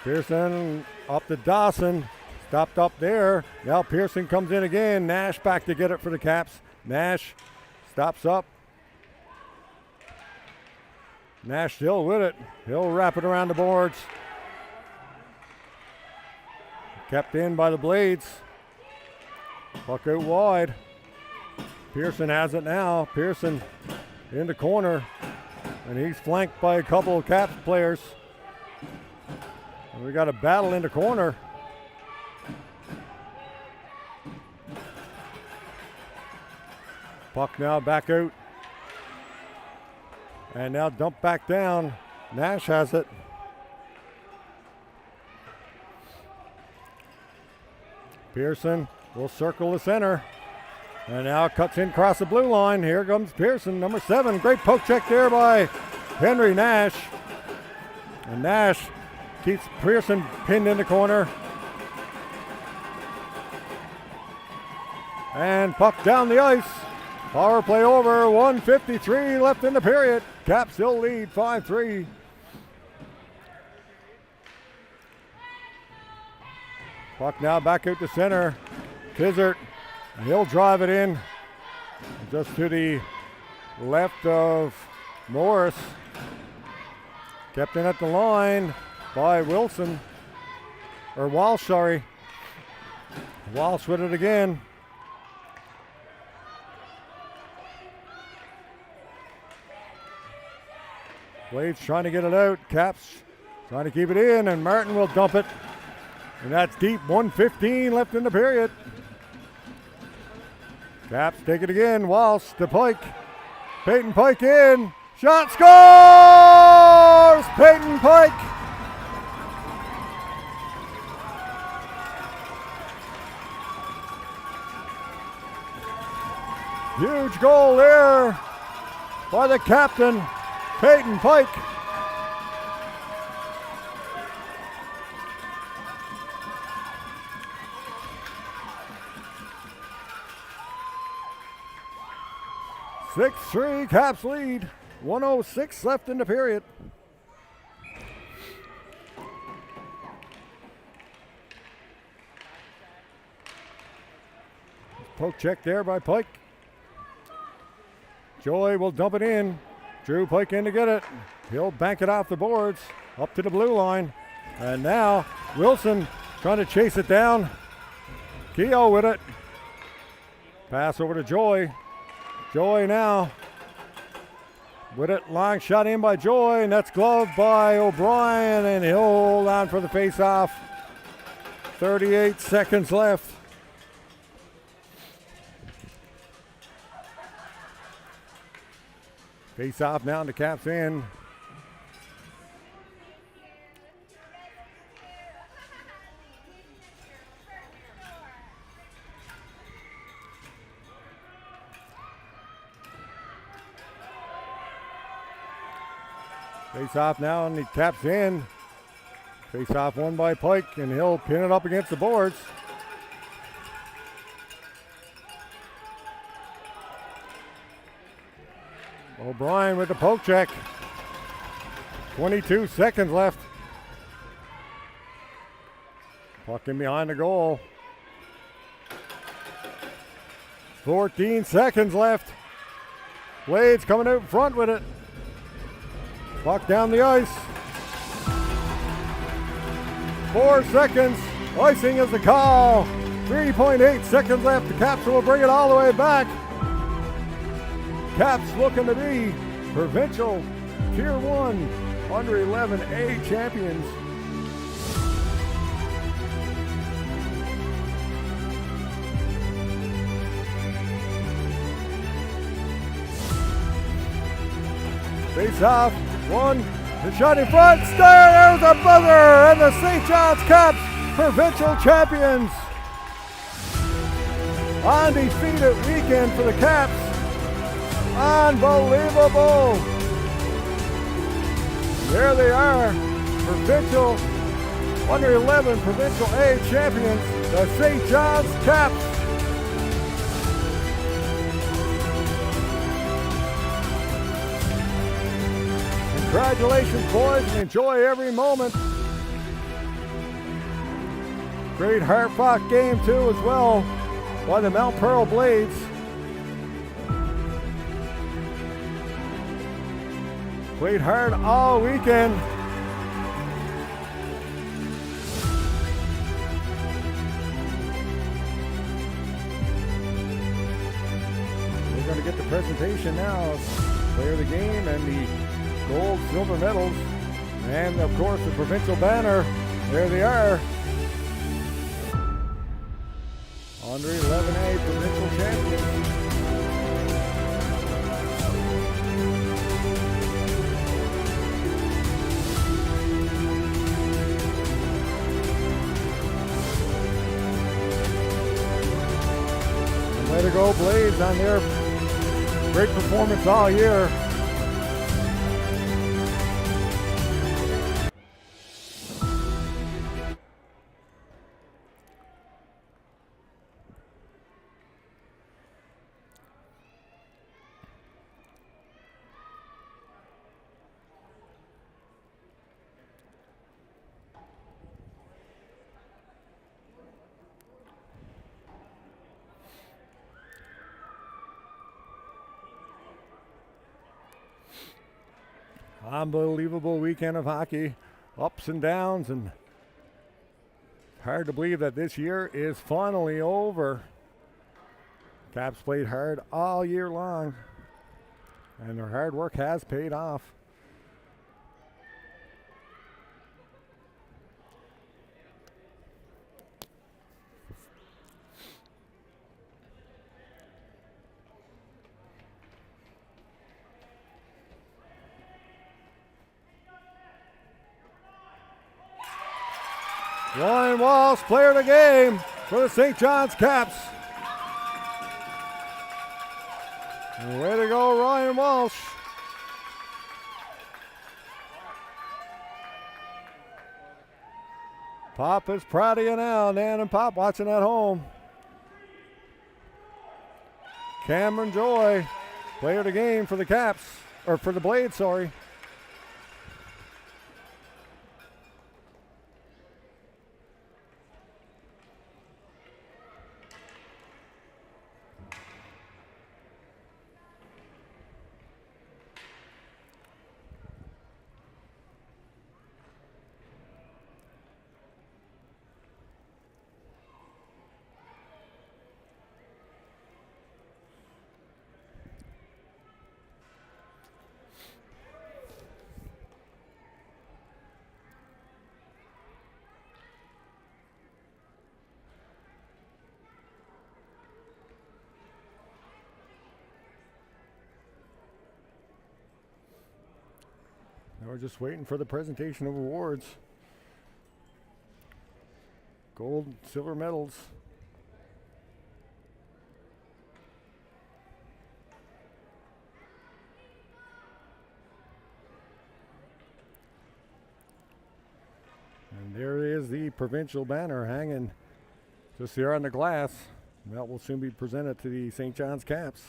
Pearson up to Dawson. Stopped up there. Now Pearson comes in again. Nash back to get it for the Caps. Nash stops up. Nash still with it. He'll wrap it around the boards. Kept in by the Blades. Puck out wide. Pearson has it now. Pearson in the corner. And he's flanked by a couple of Caps players. And we got a battle in the corner. Puck now back out. And now dumped back down. Nash has it. Pearson will circle the center. And now cuts in across the blue line. Here comes Pearson, number 7. Great poke check there by Henry Nash. And Nash keeps Pearson pinned in the corner. And puck down the ice. Power play over. 1:53 left in the period. Caps still lead 5-3. Puck now back out to center. Tizzard. He'll drive it in just to the left of Morris. Kept in at the line by Wilson. Or Walsh, sorry. Walsh with it again. Blades trying to get it out. Caps trying to keep it in, and Martin will dump it. And that's deep. 1:15 left in the period. Caps take it again. Walsh to Pike. Peyton Pike in. Shot, scores! Peyton Pike. Huge goal there by the captain, Peyton Pike. Six-3 Caps lead. 1:06 left in the period. Poke check there by Pike. Joy will dump it in. Drew Pike in to get it. He'll bank it off the boards up to the blue line. And now Wilson trying to chase it down. Keogh with it. Pass over to Joy. Joy now with it. Long shot in by Joy, and that's gloved by O'Brien, and he'll hold on for the face-off. 38 seconds left. Face-off now in the Caps end. Face-off now and the Caps in. Face-off won by Pike, and he'll pin it up against the boards. O'Brien with the poke check. 22 seconds left. Puck in behind the goal. 14 seconds left. Blades coming out in front with it. Puck down the ice. 4 seconds. Icing is the call. 3.8 seconds left. The Caps will bring it all the way back. Caps looking to be provincial Tier 1 under 11A champions. Face off, one, the shot in front, there's a buzzer, and the St. John's Caps provincial champions. Undefeated weekend for the Caps. Unbelievable. There they are, provincial under 11 provincial A champions, the St. John's Caps. Congratulations, boys, and enjoy every moment. Great hard-fought game, too, as well, by the Mount Pearl Blades. Played hard all weekend. We're going to get the presentation now. Player of the game and the gold, silver medals, and of course the provincial banner. There they are. Under 11A provincial champions. And way to go, Blades, on their great performance all year. Unbelievable weekend of hockey, ups and downs, and hard to believe that this year is finally over. Caps played hard all year long, and their hard work has paid off. Ryan Walsh, player of the game for the St. John's Caps. Way to go, Ryan Walsh. Pop is proud of you now. Nan and Pop watching at home. Cameron Joy, player of the game for the Caps, or for the Blades, sorry. Now we're just waiting for the presentation of awards. Gold, silver medals. And there is the provincial banner hanging just there on the glass. That will soon be presented to the St. John's Caps.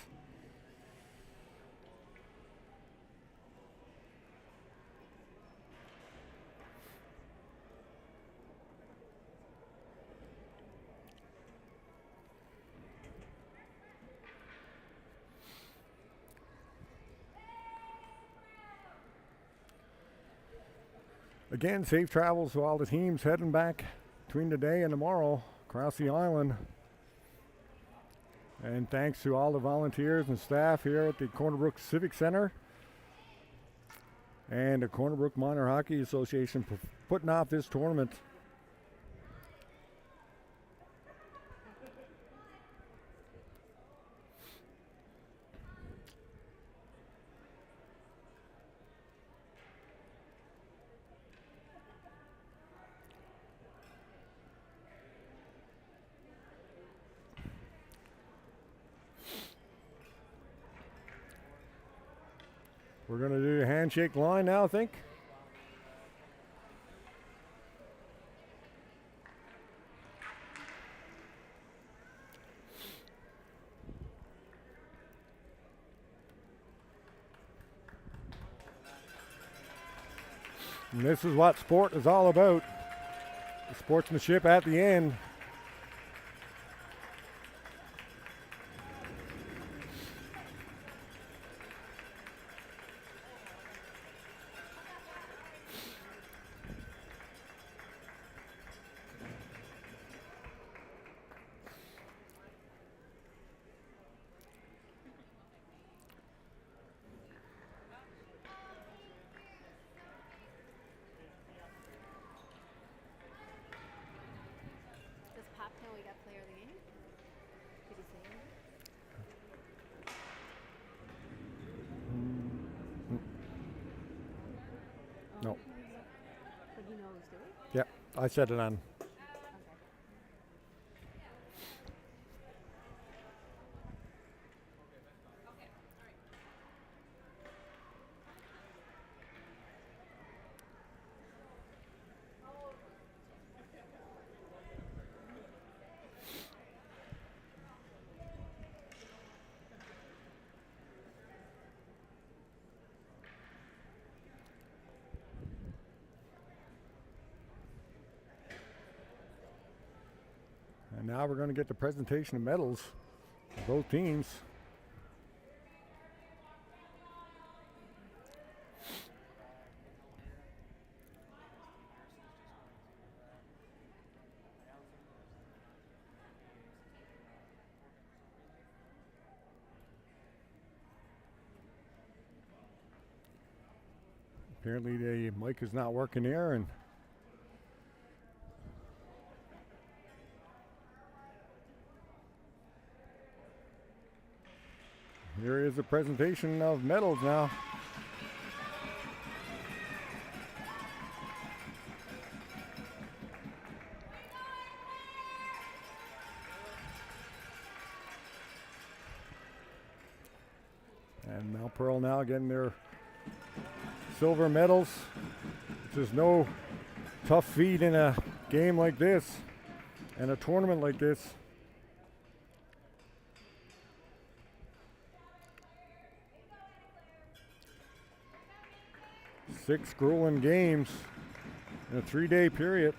Again, safe travels to all the teams heading back between today and tomorrow across the island. And thanks to all the volunteers and staff here at the Corner Brook Civic Center and the Corner Brook Minor Hockey Association for putting off this tournament. We're going to do a handshake line now, I think. And this is what sport is all about. The sportsmanship at the end. No. But he knows, do we? Yeah, I said it on. And now we're going to get the presentation of medals for both teams. Apparently the mic is not working there, and here is a presentation of medals now. And Mount Pearl now getting their silver medals, which is no tough feat in a game like this and a tournament like this. Six grueling games in a 3-day period.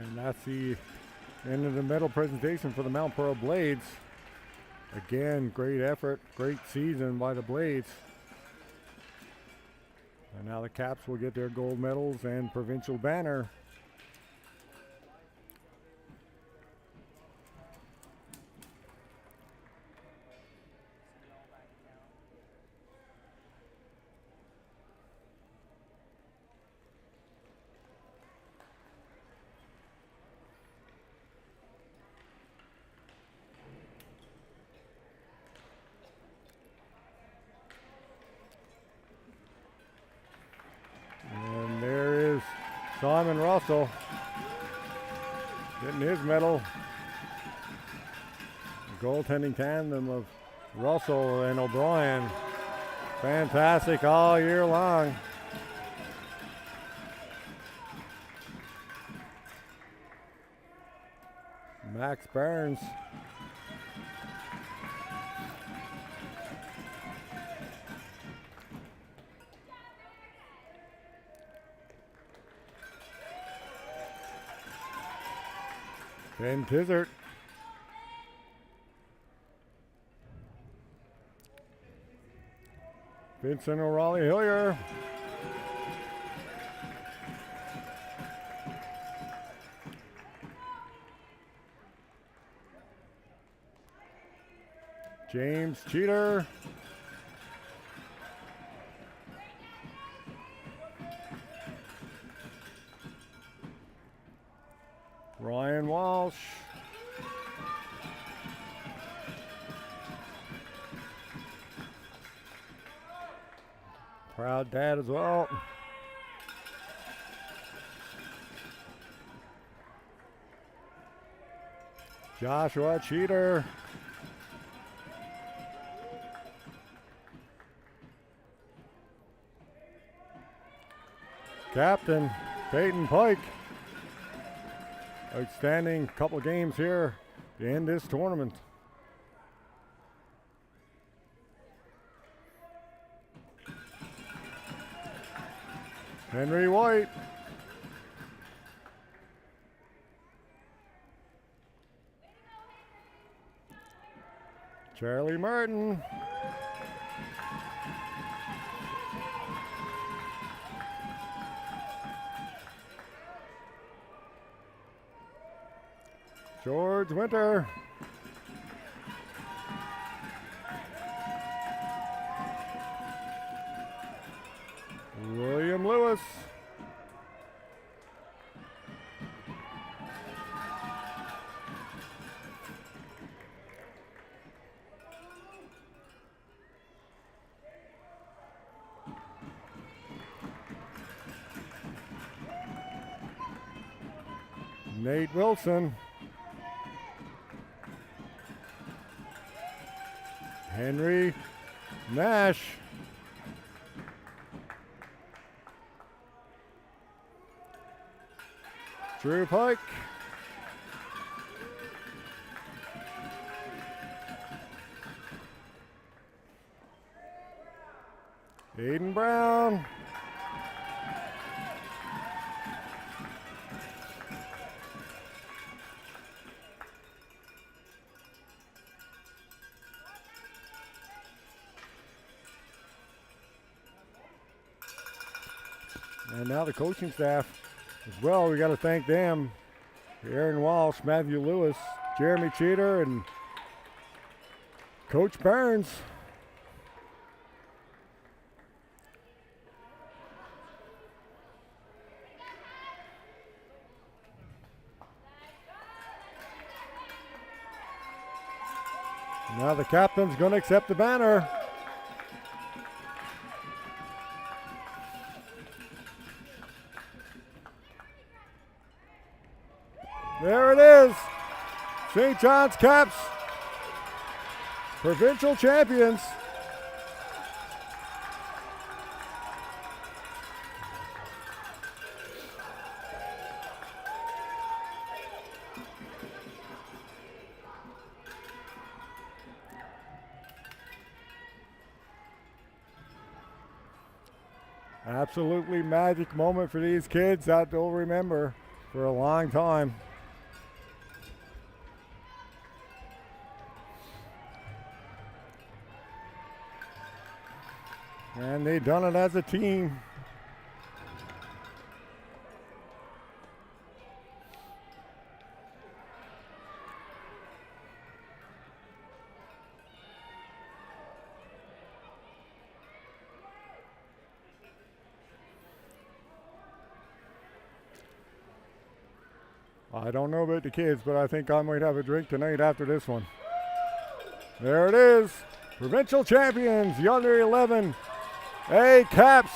And that's the end of the medal presentation for the Mount Pearl Blades. Again, great effort, great season by the Blades. And now the Caps will get their gold medals and provincial banner. And there is Simon Russell getting his medal. The goaltending tandem of Russell and O'Brien. Fantastic all year long. Max Burns. Ben Tizard. Vincent O'Reilly Hillier. James Cheater. Ryan Walsh. Proud dad as well. Joshua Cheater. Captain Peyton Pike. Outstanding couple games here to end this tournament. Henry White. Charlie Martin. George Winter. William Lewis. Nate Wilson. Henry Nash. Drew Pike. Aiden Brown. And now the coaching staff as well. We got to thank them. Aaron Walsh, Matthew Lewis, Jeremy Cheater, and Coach Burns. Now the captain's going to accept the banner. There it is. St. John's Caps, provincial champions. Absolutely magic moment for these kids that they'll remember for a long time. And they done it as a team. I don't know about the kids, but I think I might have a drink tonight after this one. There it is. Provincial champions, the under 11A Caps.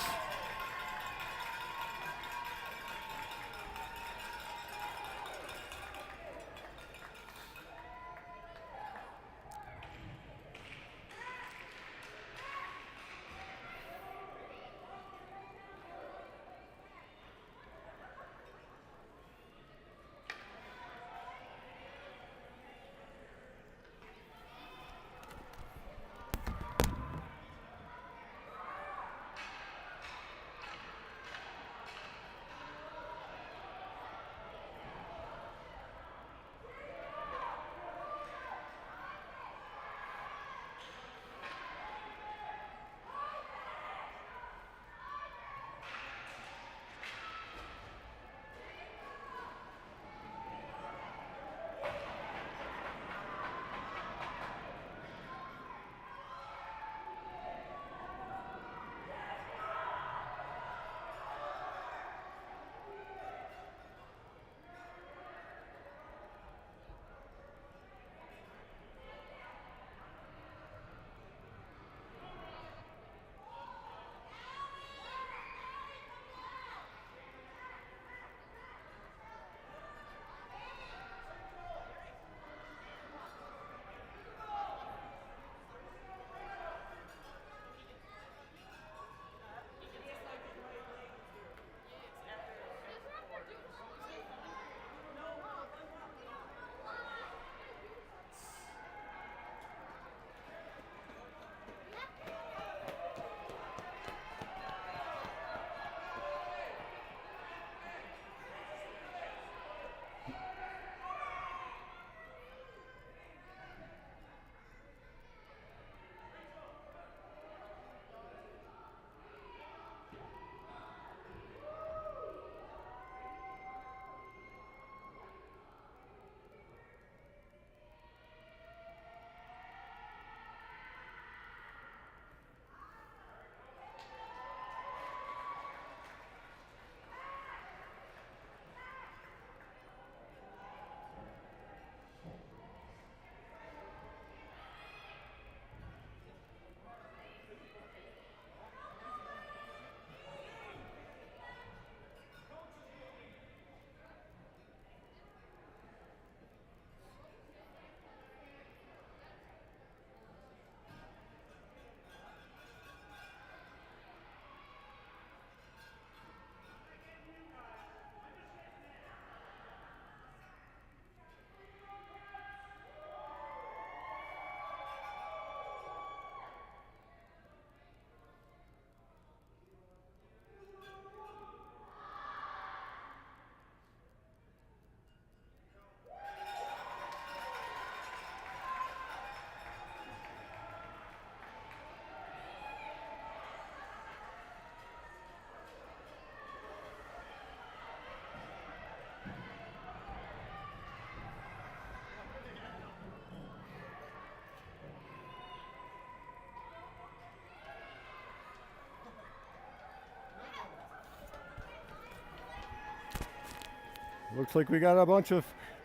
Looks like we got a bunch of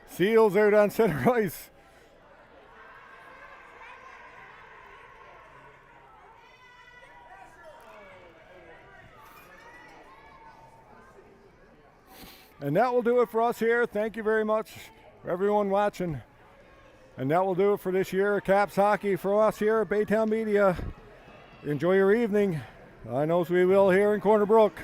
Seals out on center ice. And that will do it for us here. Thank you very much for everyone watching. And that will do it for this year. Caps hockey for us here at Baytown Media. Enjoy your evening. I know we will here in Corner Brook.